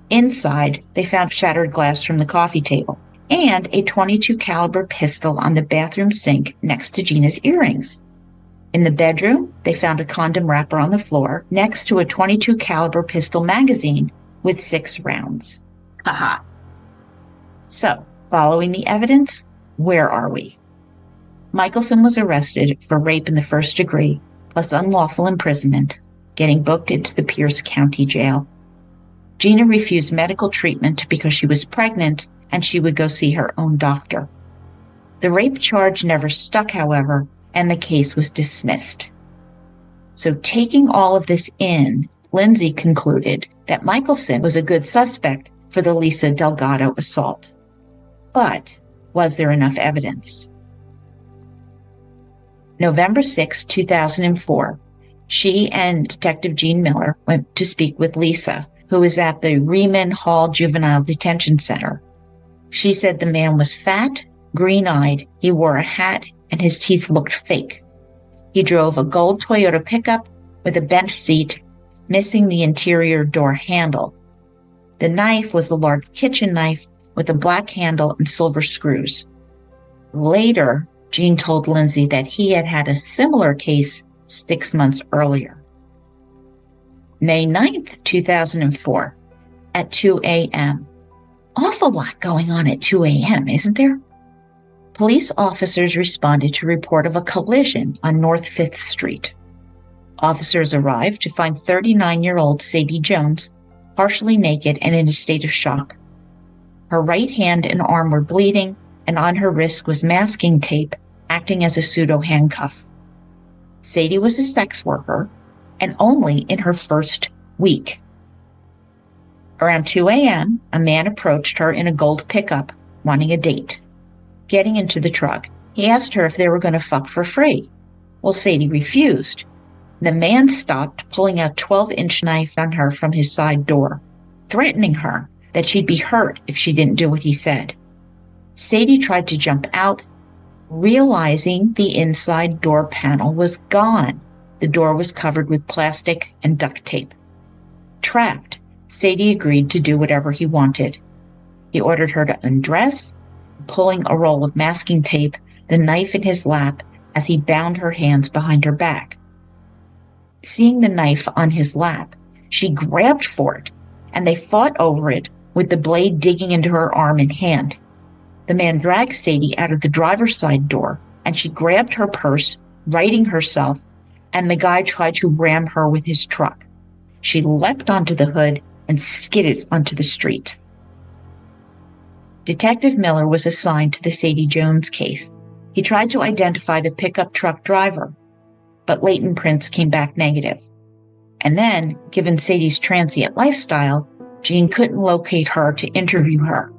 Inside, they found shattered glass from the coffee table and a .22 caliber pistol on the bathroom sink next to Gina's earrings. In the bedroom, they found a condom wrapper on the floor next to a .22 caliber pistol magazine with 6 rounds. Haha. So, following the evidence, where are we? Michelson was arrested for rape in the first degree, plus unlawful imprisonment, getting booked into the Pierce County Jail. Gina refused medical treatment because she was pregnant and she would go see her own doctor. The rape charge never stuck, however, and the case was dismissed. So taking all of this in, Lindsey concluded that Michelson was a good suspect for the Lisa Delgado assault. But was there enough evidence? November 6, 2004, she and Detective Gene Miller went to speak with Lisa, who was at the Reman Hall Juvenile Detention Center. She said the man was fat, green-eyed, he wore a hat, and his teeth looked fake. He drove a gold Toyota pickup with a bench seat, missing the interior door handle. The knife was a large kitchen knife with a black handle and silver screws. Later, Gene told Lindsey that he had had a similar case 6 months earlier. May 9th, 2004, at 2 a.m. Awful lot going on at 2 a.m., isn't there? Police officers responded to a report of a collision on North 5th Street. Officers arrived to find 39-year-old Sadie Jones partially naked and in a state of shock. Her right hand and arm were bleeding, and on her wrist was masking tape acting as a pseudo-handcuff. Sadie was a sex worker and only in her first week. Around 2 a.m., a man approached her in a gold pickup, wanting a date. Getting into the truck, he asked her if they were going to fuck for free. Well, Sadie refused. The man stopped, pulling a 12-inch knife on her from his side door, threatening her that she'd be hurt if she didn't do what he said. Sadie tried to jump out, realizing the inside door panel was gone. The door was covered with plastic and duct tape. Trapped, Sadie agreed to do whatever he wanted. He ordered her to undress, pulling a roll of masking tape, the knife in his lap as he bound her hands behind her back. Seeing the knife on his lap, she grabbed for it, and they fought over it with the blade digging into her arm and hand. The man dragged Sadie out of the driver's side door, and she grabbed her purse, righting herself, and the guy tried to ram her with his truck. She leapt onto the hood and skidded onto the street. Detective Miller was assigned to the Sadie Jones case. He tried to identify the pickup truck driver, but latent prints came back negative. And then, given Sadie's transient lifestyle, Gene couldn't locate her to interview her.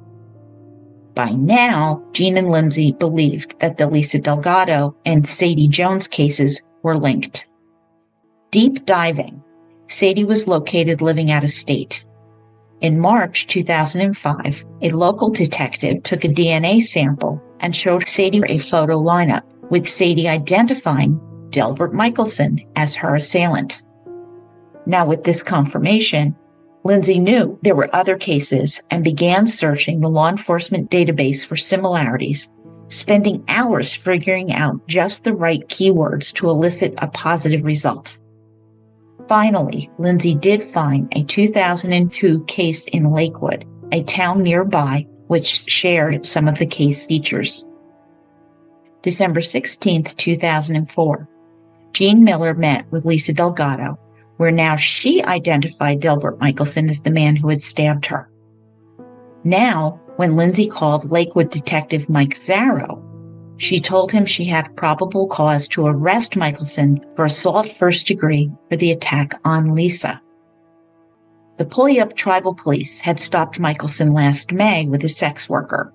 By now, Gene and Lindsey believed that the Lisa Delgado and Sadie Jones cases were linked. Deep diving, Sadie was located living out of state. In March 2005, a local detective took a DNA sample and showed Sadie a photo lineup, with Sadie identifying Delbert Michelson as her assailant. Now, with this confirmation, Lindsey knew there were other cases and began searching the law enforcement database for similarities, spending hours figuring out just the right keywords to elicit a positive result. Finally, Lindsey did find a 2002 case in Lakewood, a town nearby, which shared some of the case features. December 16, 2004. Jean Miller met with Lisa Delgado, where now she identified Delbert Michelson as the man who had stabbed her. Now, when Lindsey called Lakewood detective Mike Zarrow, she told him she had probable cause to arrest Michelson for assault first degree for the attack on Lisa. The Puyallup Tribal Police had stopped Michelson last May with a sex worker.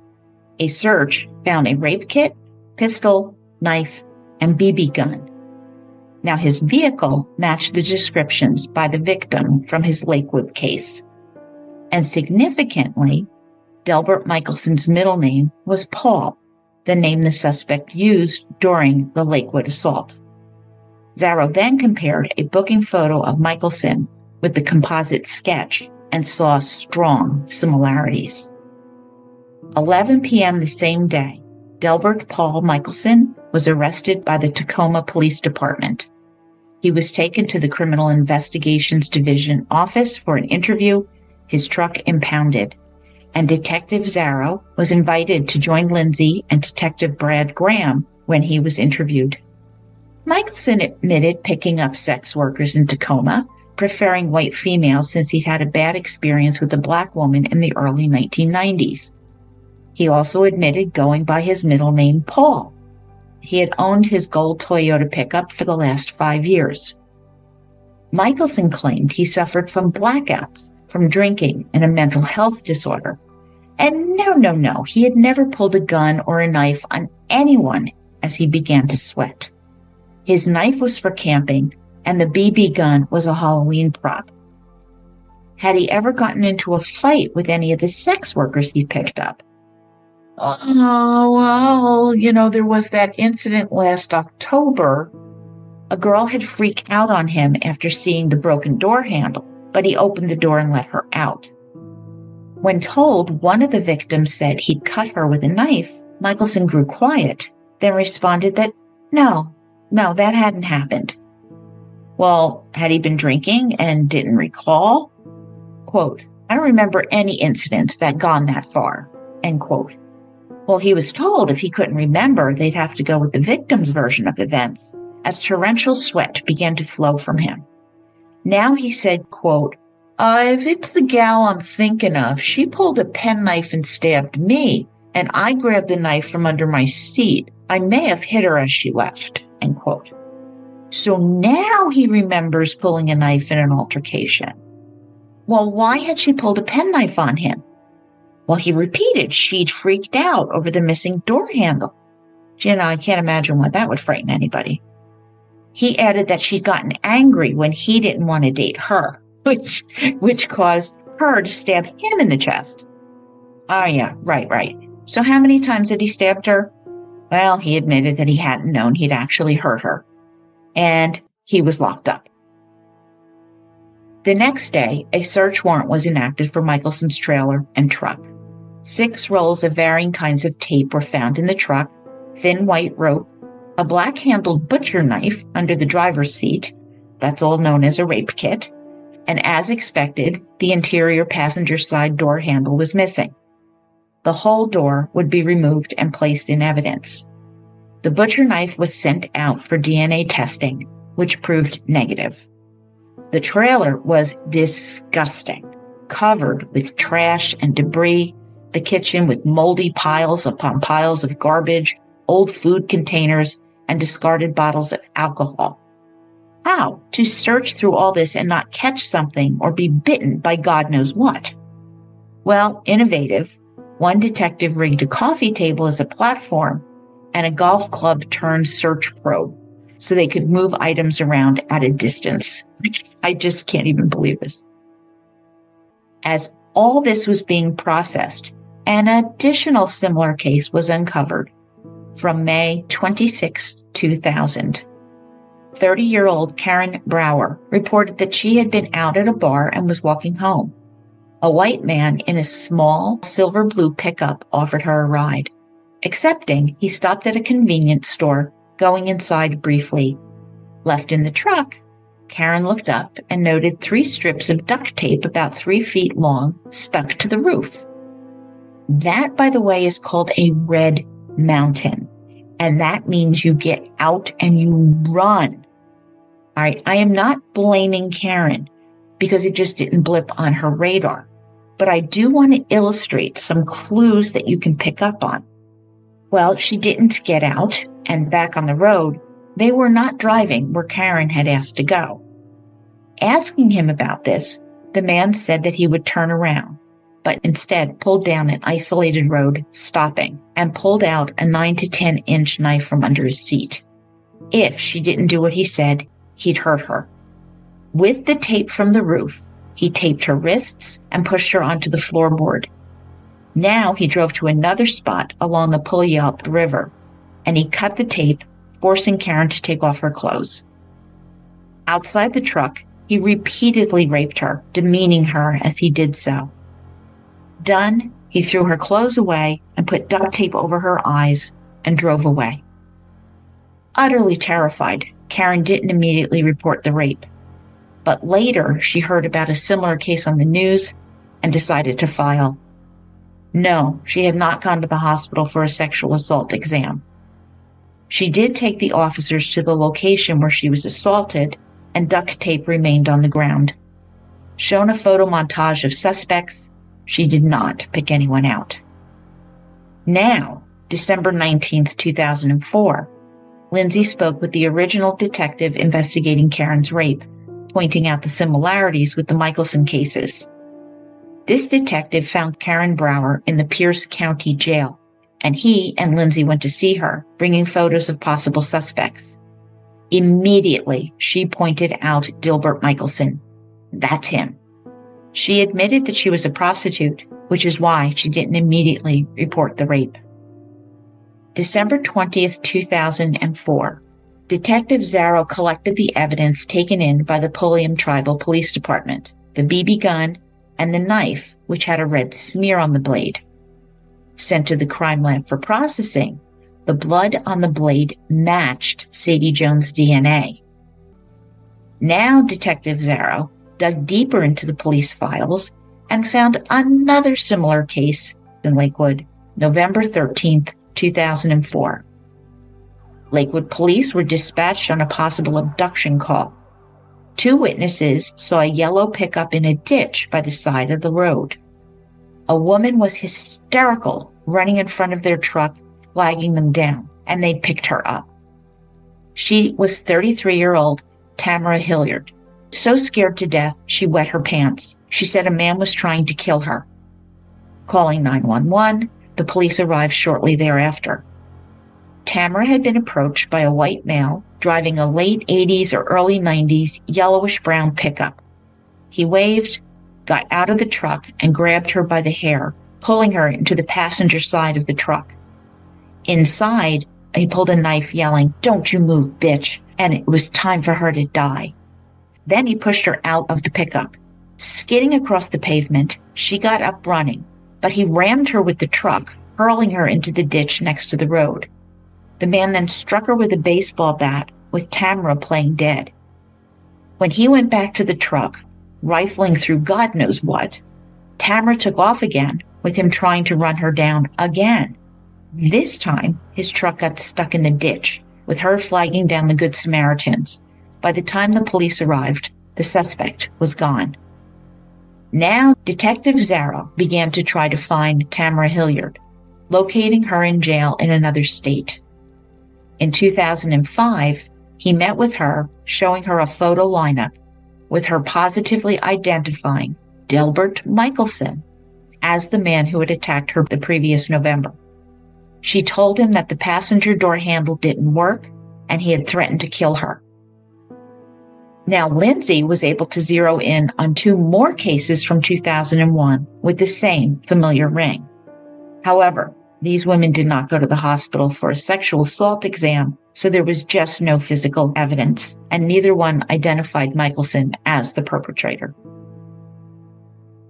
A search found a rape kit, pistol, knife, and BB gun. Now his vehicle matched the descriptions by the victim from his Lakewood case. And significantly, Delbert Michelson's middle name was Paul, the name the suspect used during the Lakewood assault. Zarrow then compared a booking photo of Michelson with the composite sketch and saw strong similarities. 11 p.m. the same day, Delbert Paul Michelson was arrested by the Tacoma Police Dept. He was taken to the Criminal Investigations Division office for an interview, his truck impounded, and Detective Zarrow was invited to join Lindsey and Detective Brad Graham when he was interviewed. Michelson admitted picking up sex workers in Tacoma, preferring white females since he'd had a bad experience with a black woman in the early 1990s. He also admitted going by his middle name, Paul. He had owned his gold Toyota pickup for the last 5 years. Michelson claimed he suffered from blackouts, from drinking, and a mental health disorder. And no, he had never pulled a gun or a knife on anyone as he began to sweat. His knife was for camping, and the BB gun was a Halloween prop. Had he ever gotten into a fight with any of the sex workers he picked up? Oh, well, there was that incident last October. A girl had freaked out on him after seeing the broken door handle, but he opened the door and let her out. When told one of the victims said he'd cut her with a knife, Michelson grew quiet, then responded that no, that hadn't happened. Well, had he been drinking and didn't recall? Quote, I don't remember any incidents that gone that far, end quote. Well, he was told if he couldn't remember, they'd have to go with the victim's version of events, as torrential sweat began to flow from him. Now he said, quote, if it's the gal I'm thinking of, she pulled a penknife and stabbed me, and I grabbed the knife from under my seat. I may have hit her as she left, end quote. So now he remembers pulling a knife in an altercation. Well, why had she pulled a penknife on him? Well, he repeated she'd freaked out over the missing door handle. I can't imagine why that would frighten anybody. He added that she'd gotten angry when he didn't want to date her, which caused her to stab him in the chest. Oh, yeah, right. So how many times had he stabbed her? Well, he admitted that he hadn't known he'd actually hurt her, and he was locked up. The next day, a search warrant was enacted for Michelson's trailer and truck. 6 rolls of varying kinds of tape were found in the truck, thin white rope, a black-handled butcher knife under the driver's seat, that's all known as a rape kit, and as expected, the interior passenger side door handle was missing. The whole door would be removed and placed in evidence. The butcher knife was sent out for DNA testing, which proved negative. The trailer was disgusting, covered with trash and debris, the kitchen with moldy piles upon piles of garbage, old food containers, and discarded bottles of alcohol. How to search through all this and not catch something or be bitten by God knows what? Well, innovative. One detective rigged a coffee table as a platform and a golf club turned search probe so they could move items around at a distance. I just can't even believe this. As all this was being processed, an additional similar case was uncovered from May 26, 2000. 30-year-old Karen Brower reported that she had been out at a bar and was walking home. A white man in a small silver blue pickup offered her a ride. Accepting, he stopped at a convenience store, going inside briefly. Left in the truck, Karen looked up and noted 3 strips of duct tape about 3 feet long stuck to the roof. That, by the way, is called a red mountain. And that means you get out and you run. All right, I am not blaming Karen because it just didn't blip on her radar. But I do want to illustrate some clues that you can pick up on. Well, she didn't get out and back on the road. They were not driving where Karen had asked to go. Asking him about this, the man said that he would turn around, but instead pulled down an isolated road, stopping, and pulled out a 9 to 10 inch knife from under his seat. If she didn't do what he said, he'd hurt her. With the tape from the roof, he taped her wrists and pushed her onto the floorboard. Now he drove to another spot along the Poignant River, and he cut the tape, forcing Karen to take off her clothes. Outside the truck, he repeatedly raped her, demeaning her as he did so. Done, he threw her clothes away and put duct tape over her eyes and drove away. Utterly terrified, Karen didn't immediately report the rape. But later, she heard about a similar case on the news and decided to file. No, she had not gone to the hospital for a sexual assault exam. She did take the officers to the location where she was assaulted, and duct tape remained on the ground. Shown a photo montage of suspects, she did not pick anyone out. Now, December 19th, 2004, Lindsey spoke with the original detective investigating Karen's rape, pointing out the similarities with the Michelson cases. This detective found Karen Brower in the Pierce County Jail, and he and Lindsey went to see her, bringing photos of possible suspects. Immediately, she pointed out Dilbert Michelson. That's him. She admitted that she was a prostitute, which is why she didn't immediately report the rape. December 20th, 2004, Detective Zarrow collected the evidence taken in by the Pulliam Tribal Police Department, the BB gun, and the knife, which had a red smear on the blade. Sent to the crime lab for processing, the blood on the blade matched Sadie Jones' DNA. Now Detective Zarrow dug deeper into the police files and found another similar case in Lakewood, November 13th, 2004. Lakewood police were dispatched on a possible abduction call. 2 witnesses saw a yellow pickup in a ditch by the side of the road. A woman was hysterical, running in front of their truck, flagging them down, and they picked her up. She was 33-year-old Tamara Hilliard. So scared to death, she wet her pants. She said a man was trying to kill her. Calling 911, the police arrived shortly thereafter. Tamara had been approached by a white male driving a late 80s or early 90s yellowish-brown pickup. He waved, got out of the truck, and grabbed her by the hair, pulling her into the passenger side of the truck. Inside, he pulled a knife, yelling, "Don't you move, bitch," and it was time for her to die. Then he pushed her out of the pickup. Skidding across the pavement, she got up running, but he rammed her with the truck, hurling her into the ditch next to the road. The man then struck her with a baseball bat, with Tamara playing dead. When he went back to the truck, rifling through God knows what, Tamara took off again, with him trying to run her down again. This time, his truck got stuck in the ditch, with her flagging down the Good Samaritans. By the time the police arrived, the suspect was gone. Now, Detective Zarrow began to try to find Tamara Hilliard, locating her in jail in another state. In 2005, he met with her, showing her a photo lineup, with her positively identifying Dilbert Michelson as the man who had attacked her the previous November. She told him that the passenger door handle didn't work, and he had threatened to kill her. Now, Lindsey was able to zero in on 2 more cases from 2001 with the same familiar ring. However, these women did not go to the hospital for a sexual assault exam, so there was just no physical evidence, and neither one identified Michelson as the perpetrator.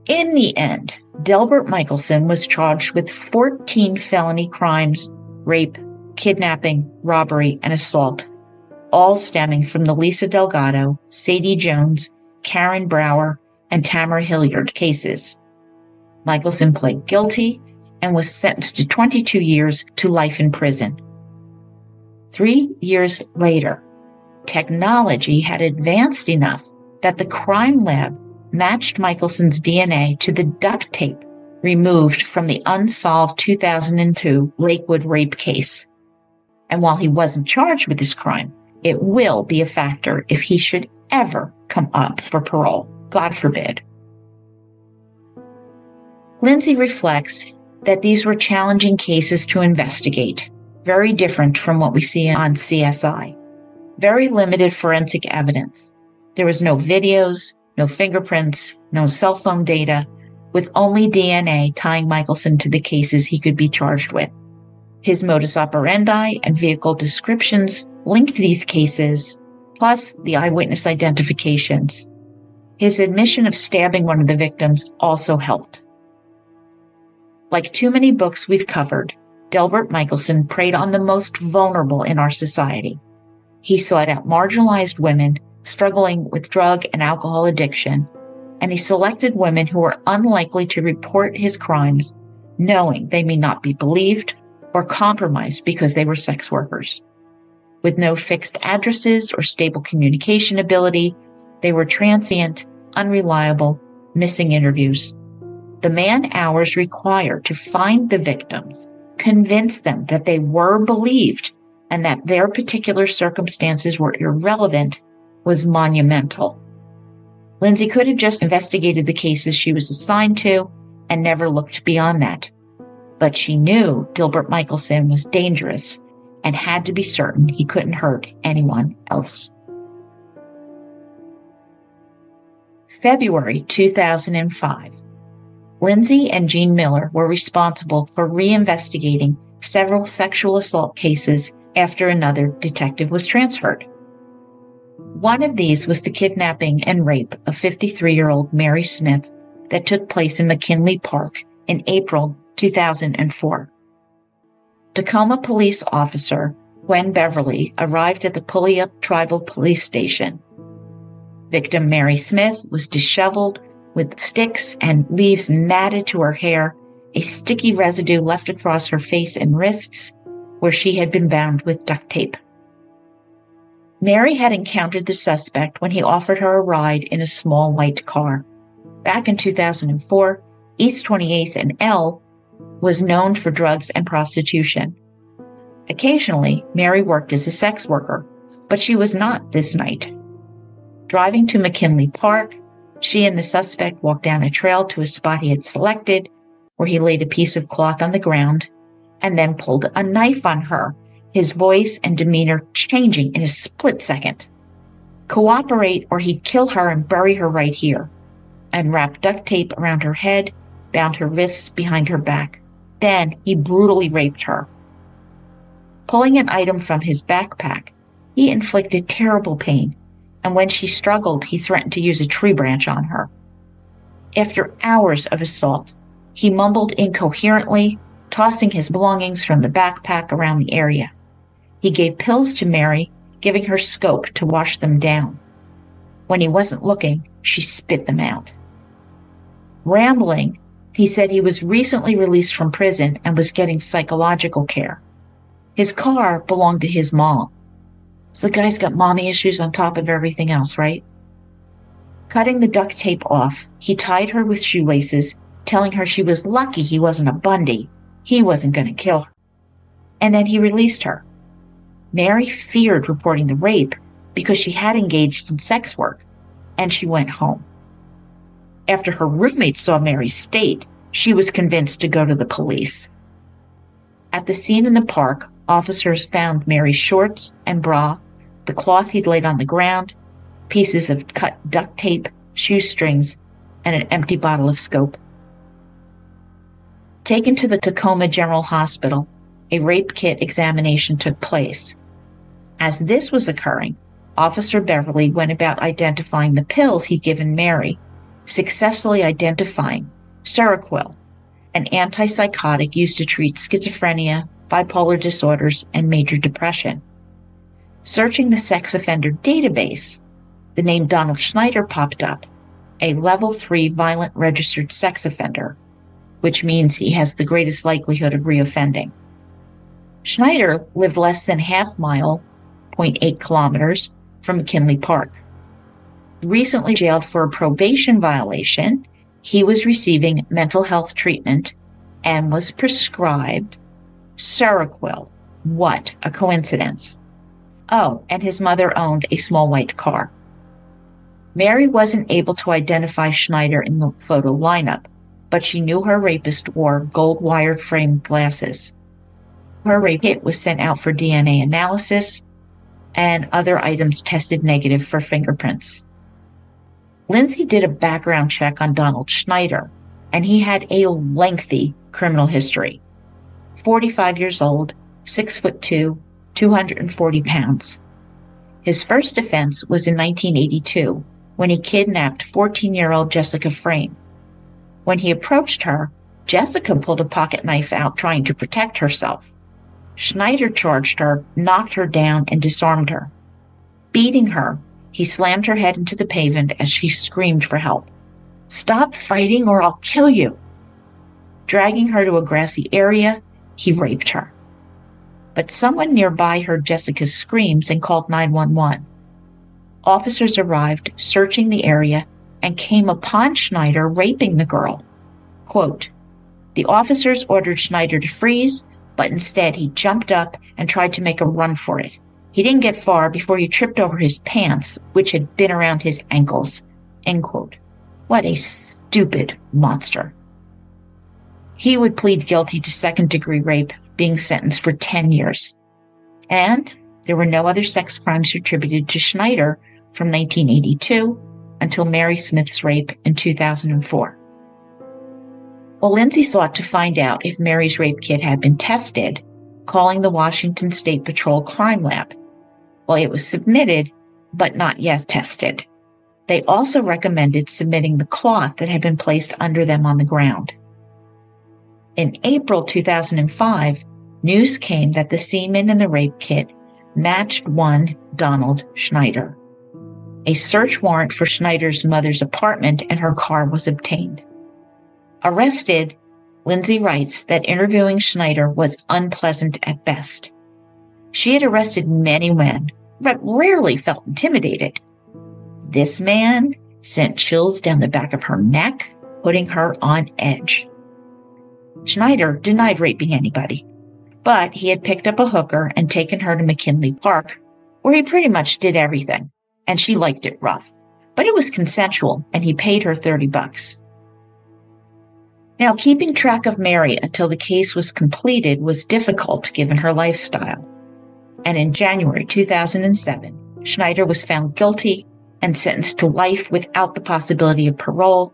In the end, Dilbert Michelson was charged with 14 felony crimes, rape, kidnapping, robbery, and assault, all stemming from the Lisa Delgado, Sadie Jones, Karen Brower, and Tamara Hilliard cases. Michelson pled guilty and was sentenced to 22 years to life in prison. 3 years later, technology had advanced enough that the crime lab matched Michelson's DNA to the duct tape removed from the unsolved 2002 Lakewood rape case. And while he wasn't charged with this crime, it will be a factor if he should ever come up for parole. God forbid. Lindsey reflects that these were challenging cases to investigate, very different from what we see on CSI. Very limited forensic evidence. There was no videos, no fingerprints, no cell phone data, with only DNA tying Michelson to the cases he could be charged with. His modus operandi and vehicle descriptions linked these cases, plus the eyewitness identifications. His admission of stabbing one of the victims also helped. Like too many books we've covered, Delbert Michelson preyed on the most vulnerable in our society. He sought out marginalized women struggling with drug and alcohol addiction, and he selected women who were unlikely to report his crimes, knowing they may not be believed or compromised because they were sex workers. With no fixed addresses or stable communication ability, they were transient, unreliable, missing interviews. The man-hours required to find the victims, convince them that they were believed and that their particular circumstances were irrelevant, was monumental. Lindsey could have just investigated the cases she was assigned to and never looked beyond that. But she knew Delbert Michelson was dangerous and had to be certain he couldn't hurt anyone else. February 2005. Lindsey and Jean Miller were responsible for reinvestigating several sexual assault cases after another detective was transferred. One of these was the kidnapping and rape of 53-year-old Mary Smith that took place in McKinley Park in April 2004. Tacoma police officer Gwen Beverly arrived at the Puyallup Tribal Police Station. Victim Mary Smith was disheveled with sticks and leaves matted to her hair, a sticky residue left across her face and wrists where she had been bound with duct tape. Mary had encountered the suspect when he offered her a ride in a small white car. Back in 2004, East 28th and L was known for drugs and prostitution. Occasionally, Mary worked as a sex worker, but she was not this night. Driving to McKinley Park, she and the suspect walked down a trail to a spot he had selected, where he laid a piece of cloth on the ground and then pulled a knife on her, his voice and demeanor changing in a split second. Cooperate or he'd kill her and bury her right here, and wrapped duct tape around her head, bound her wrists behind her back. Then he brutally raped her. Pulling an item from his backpack, he inflicted terrible pain, and when she struggled, he threatened to use a tree branch on her. After hours of assault, he mumbled incoherently, tossing his belongings from the backpack around the area. He gave pills to Mary, giving her scope to wash them down. When he wasn't looking, she spit them out. Rambling, he said he was recently released from prison and was getting psychological care. His car belonged to his mom. So the guy's got mommy issues on top of everything else, right? Cutting the duct tape off, he tied her with shoelaces, telling her she was lucky he wasn't a Bundy. He wasn't going to kill her. And then he released her. Mary feared reporting the rape because she had engaged in sex work, and she went home. After her roommate saw Mary's state, she was convinced to go to the police. At the scene in the park, officers found Mary's shorts and bra, the cloth he'd laid on the ground, pieces of cut duct tape, shoestrings, and an empty bottle of scope. Taken to the Tacoma General Hospital, a rape kit examination took place. As this was occurring, Officer Beverly went about identifying the pills he'd given Mary, successfully identifying Seroquel, an antipsychotic used to treat schizophrenia, bipolar disorders, and major depression. Searching the sex offender database, the name Donald Schneider popped up, a level 3 violent registered sex offender, which means he has the greatest likelihood of reoffending. Schneider lived less than half mile, 0.8 kilometers, from McKinley Park. Recently jailed for a probation violation, he was receiving mental health treatment and was prescribed Seroquel. What a coincidence. Oh, and his mother owned a small white car. Mary wasn't able to identify Schneider in the photo lineup, but she knew her rapist wore gold-wired framed glasses. Her rape kit was sent out for DNA analysis, and other items tested negative for fingerprints. Lindsey did a background check on Donald Schneider, and he had a lengthy criminal history. 45 years old, 6'2", 240 pounds. His first offense was in 1982, when he kidnapped 14-year-old Jessica Frame. When he approached her, Jessica pulled a pocket knife out trying to protect herself. Schneider charged her, knocked her down, and disarmed her. Beating her, he slammed her head into the pavement as she screamed for help. "Stop fighting or I'll kill you." Dragging her to a grassy area, he raped her. But someone nearby heard Jessica's screams and called 911. Officers arrived, searching the area, and came upon Schneider raping the girl. Quote, "The officers ordered Schneider to freeze, but instead he jumped up and tried to make a run for it. He didn't get far before he tripped over his pants, which had been around his ankles." End quote. What a stupid monster. He would plead guilty to second-degree rape, being sentenced for 10 years. And there were no other sex crimes attributed to Schneider from 1982 until Mary Smith's rape in 2004. Well, Lindsey sought to find out if Mary's rape kit had been tested, calling the Washington State Patrol Crime Lab. Well, it was submitted, but not yet tested. They also recommended submitting the cloth that had been placed under them on the ground. In April 2005, news came that the semen in the rape kit matched one Donald Schneider. A search warrant for Schneider's mother's apartment and her car was obtained. Arrested, Lindsey writes that interviewing Schneider was unpleasant at best. She had arrested many men, but rarely felt intimidated. This man sent chills down the back of her neck, putting her on edge. Schneider denied raping anybody, but he had picked up a hooker and taken her to McKinley Park, where he pretty much did everything, and she liked it rough. But it was consensual, and he paid her $30. Now, keeping track of Mary until the case was completed was difficult given her lifestyle. And in January 2007, Schneider was found guilty and sentenced to life without the possibility of parole.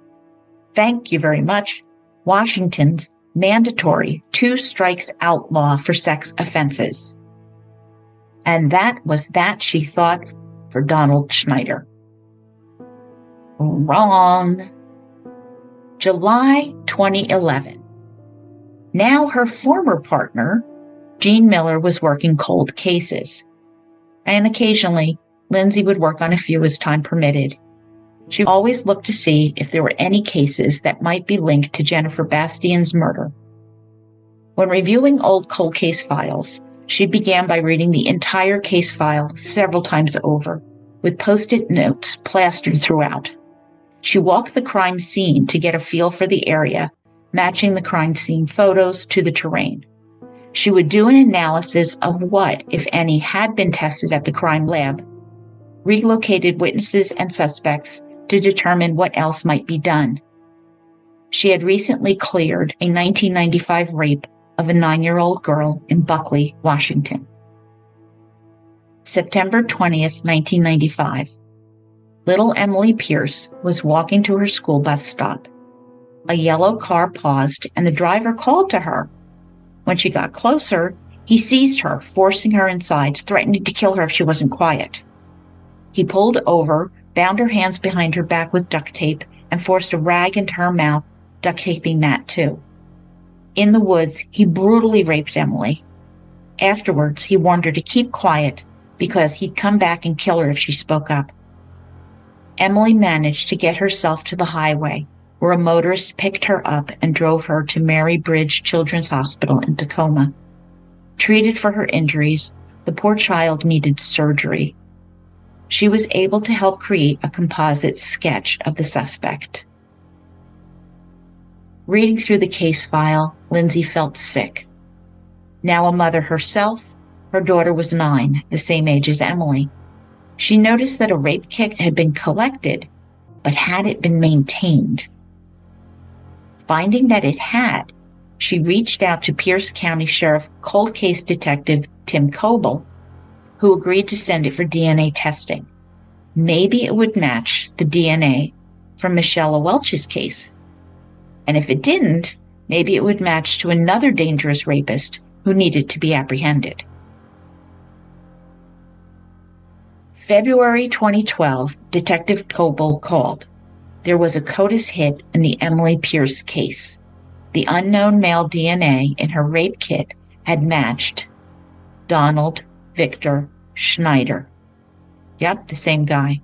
Thank you very much. Washington's mandatory 2 strikes outlaw for sex offenses. And that was that, she thought, for Donald Schneider. Wrong. July 2011. Now her former partner, Jean Miller, was working cold cases. And occasionally, Lindsey would work on a few as time permitted. She always looked to see if there were any cases that might be linked to Jennifer Bastian's murder. When reviewing old cold case files, she began by reading the entire case file several times over, with post-it notes plastered throughout. She walked the crime scene to get a feel for the area, matching the crime scene photos to the terrain. She would do an analysis of what, if any, had been tested at the crime lab, relocated witnesses and suspects to determine what else might be done. She had recently cleared a 1995 rape of a 9-year-old girl in Buckley, Washington. September 20th, 1995. Little Emily Pierce was walking to her school bus stop. A yellow car paused and the driver called to her. When she got closer, he seized her, forcing her inside, threatening to kill her if she wasn't quiet. He pulled over, bound her hands behind her back with duct tape, and forced a rag into her mouth, duct taping that too. In the woods, he brutally raped Emily. Afterwards, he warned her to keep quiet because he'd come back and kill her if she spoke up. Emily managed to get herself to the highway, where a motorist picked her up and drove her to Mary Bridge Children's Hospital in Tacoma. Treated for her injuries, the poor child needed surgery. She was able to help create a composite sketch of the suspect. Reading through the case file, Lindsey felt sick. Now a mother herself, her daughter was 9, the same age as Emily. She noticed that a rape kit had been collected, but had it been maintained? Finding that it had, she reached out to Pierce County Sheriff Cold Case Detective Tim Coble, who agreed to send it for DNA testing. Maybe it would match the DNA from Michella Welch's case. And if it didn't, maybe it would match to another dangerous rapist who needed to be apprehended. February 2012, Detective Coble called. There was a CODIS hit in the Emily Pierce case. The unknown male DNA in her rape kit had matched Donald Victor Schneider. Yep, the same guy.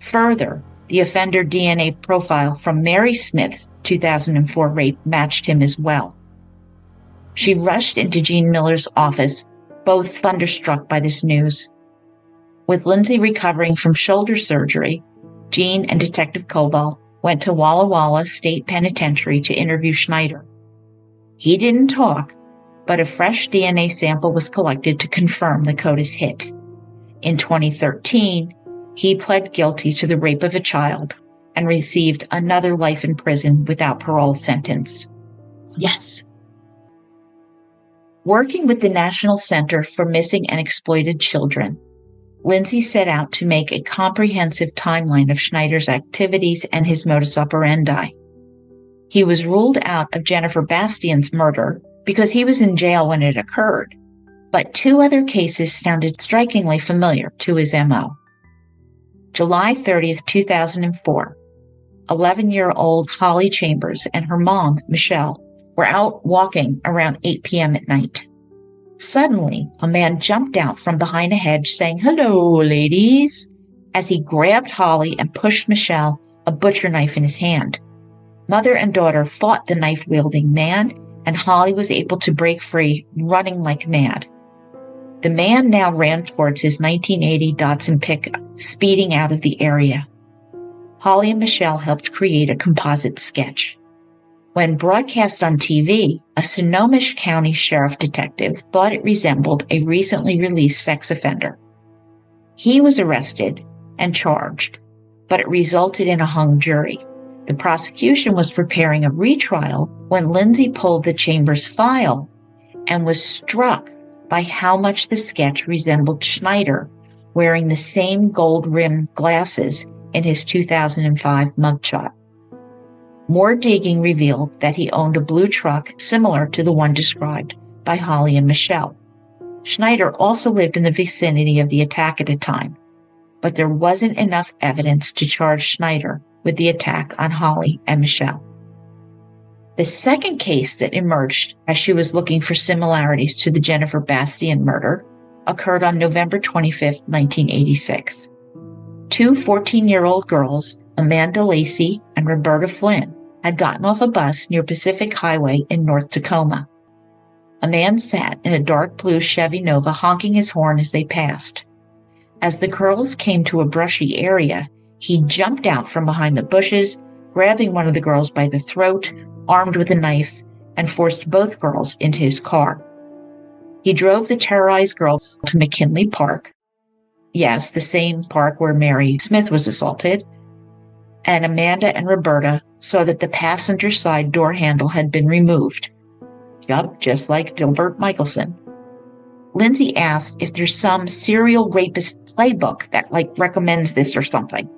Further, the offender DNA profile from Mary Smith's 2004 rape matched him as well. She rushed into Jean Miller's office, both thunderstruck by this news. With Lindsey recovering from shoulder surgery, Jean and Detective Coble went to Walla Walla State Penitentiary to interview Schneider. He didn't talk, but a fresh DNA sample was collected to confirm the CODIS hit. In 2013, he pled guilty to the rape of a child and received another life in prison without parole sentence. Yes. Working with the National Center for Missing and Exploited Children, Lindsey set out to make a comprehensive timeline of Schneider's activities and his modus operandi. He was ruled out of Jennifer Bastian's murder because he was in jail when it occurred, but 2 other cases sounded strikingly familiar to his MO. July 30th, 2004, 11-year-old Holly Chambers and her mom, Michelle, were out walking around 8 p.m. at night. Suddenly, a man jumped out from behind a hedge saying, "Hello, ladies," as he grabbed Holly and pushed Michelle, a butcher knife in his hand. Mother and daughter fought the knife-wielding man, and Holly was able to break free, running like mad. The man now ran towards his 1980 Datsun pickup, speeding out of the area. Holly and Michelle helped create a composite sketch. When broadcast on TV, a Snohomish County sheriff detective thought it resembled a recently released sex offender. He was arrested and charged, but it resulted in a hung jury. The prosecution was preparing a retrial when Lindsey pulled the Chambers file and was struck by how much the sketch resembled Schneider wearing the same gold-rimmed glasses in his 2005 mugshot. More digging revealed that he owned a blue truck similar to the one described by Holly and Michelle. Schneider also lived in the vicinity of the attack at a time, but there wasn't enough evidence to charge Schneider with the attack on Holly and Michelle. The second case that emerged as she was looking for similarities to the Jennifer Bastian murder occurred on November 25, 1986. 2 14-year-old girls, Amanda Lacey and Roberta Flynn, had gotten off a bus near Pacific Highway in North Tacoma. A man sat in a dark blue Chevy Nova honking his horn as they passed. As the girls came to a brushy area, he jumped out from behind the bushes, grabbing one of the girls by the throat, armed with a knife, and forced both girls into his car. He drove the terrorized girls to McKinley Park. Yes, the same park where Mary Smith was assaulted. And Amanda and Roberta saw that the passenger side door handle had been removed. Yup, just like Dilbert Michelson. Lindsey asked if there's some serial rapist playbook that recommends this or something.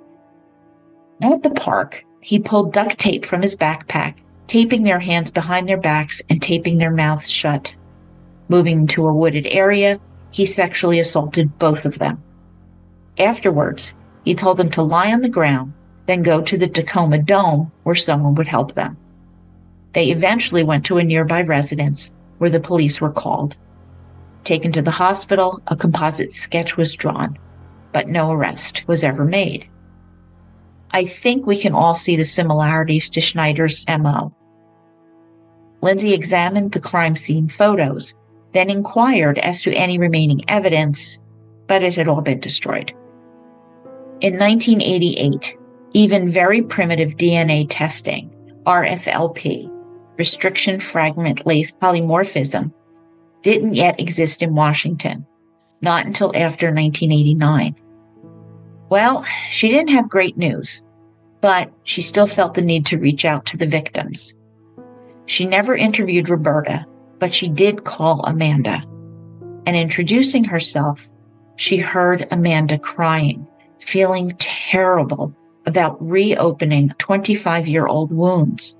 At the park, he pulled duct tape from his backpack, taping their hands behind their backs and taping their mouths shut. Moving to a wooded area, he sexually assaulted both of them. Afterwards, he told them to lie on the ground, then go to the Tacoma Dome where someone would help them. They eventually went to a nearby residence where the police were called. Taken to the hospital, a composite sketch was drawn, but no arrest was ever made. I think we can all see the similarities to Schneider's MO. Lindsey examined the crime scene photos, then inquired as to any remaining evidence, but it had all been destroyed. In 1988, even very primitive DNA testing, RFLP, restriction fragment length polymorphism, didn't yet exist in Washington, not until after 1989. Well, she didn't have great news, but she still felt the need to reach out to the victims. She never interviewed Roberta, but she did call Amanda. And introducing herself, she heard Amanda crying, feeling terrible about reopening 25-year-old wounds.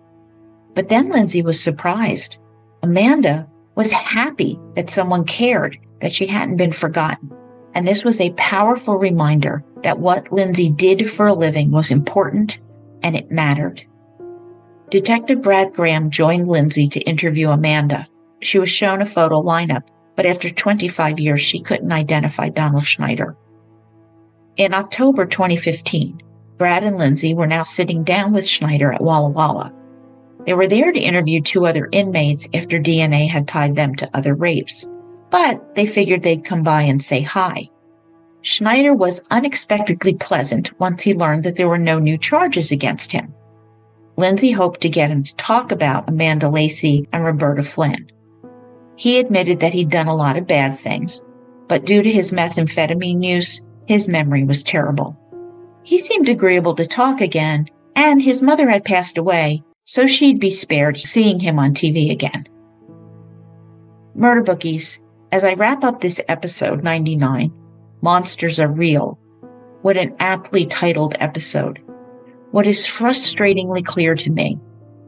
But then Lindsey was surprised. Amanda was happy that someone cared, that she hadn't been forgotten. And this was a powerful reminder that what Lindsey did for a living was important and it mattered. Detective Brad Graham joined Lindsey to interview Amanda. She was shown a photo lineup, but after 25 years, she couldn't identify Donald Schneider. In October 2015, Brad and Lindsey were now sitting down with Schneider at Walla Walla. They were there to interview 2 other inmates after DNA had tied them to other rapes, but they figured they'd come by and say hi. Schneider was unexpectedly pleasant once he learned that there were no new charges against him. Lindsey hoped to get him to talk about Amanda Lacey and Roberta Flynn. He admitted that he'd done a lot of bad things, but due to his methamphetamine use, his memory was terrible. He seemed agreeable to talk again, and his mother had passed away, so she'd be spared seeing him on TV again. Murder Bookies, as I wrap up this episode 99, Monsters Are Real, what an aptly titled episode. What is frustratingly clear to me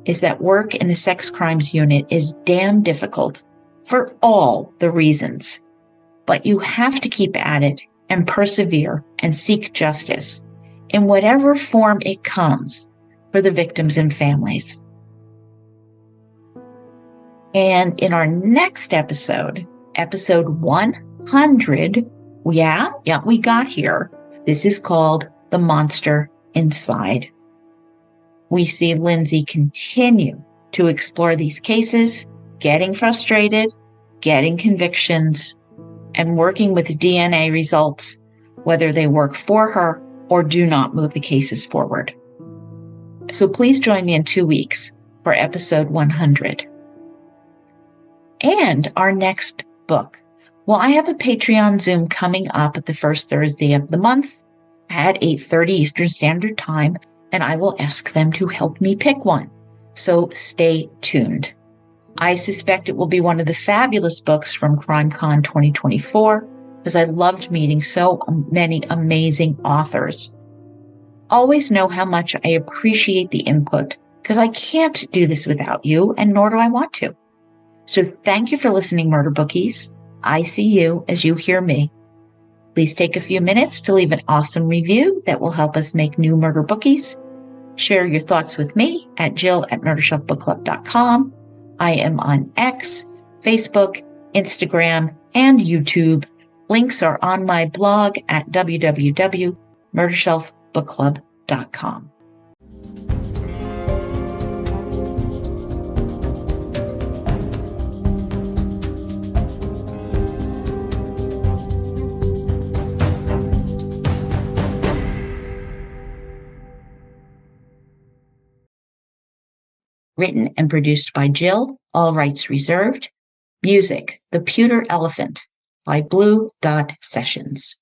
is that work in the sex crimes unit is damn difficult for all the reasons, but you have to keep at it and persevere and seek justice in whatever form it comes for the victims and families. And in our next episode, episode 100, we got here. This is called The Monster Inside. We see Lindsey continue to explore these cases, getting frustrated, getting convictions, and working with DNA results, whether they work for her or do not move the cases forward. So please join me in 2 weeks for episode 100. And our next book. Well, I have a Patreon Zoom coming up at the first Thursday of the month at 8:30 Eastern Standard Time, and I will ask them to help me pick one. So stay tuned. I suspect it will be one of the fabulous books from CrimeCon 2024, because I loved meeting so many amazing authors. Always know how much I appreciate the input, because I can't do this without you, and nor do I want to. So thank you for listening, Murder Bookies. I see you as you hear me. Please take a few minutes to leave an awesome review that will help us make new Murder Bookies. Share your thoughts with me at jill@murdershelfbookclub.com. I am on X, Facebook, Instagram, and YouTube. Links are on my blog at www.murdershelfbookclub.com. Written and produced by Jill, all rights reserved. Music, The Pewter Elephant by Blue Dot Sessions.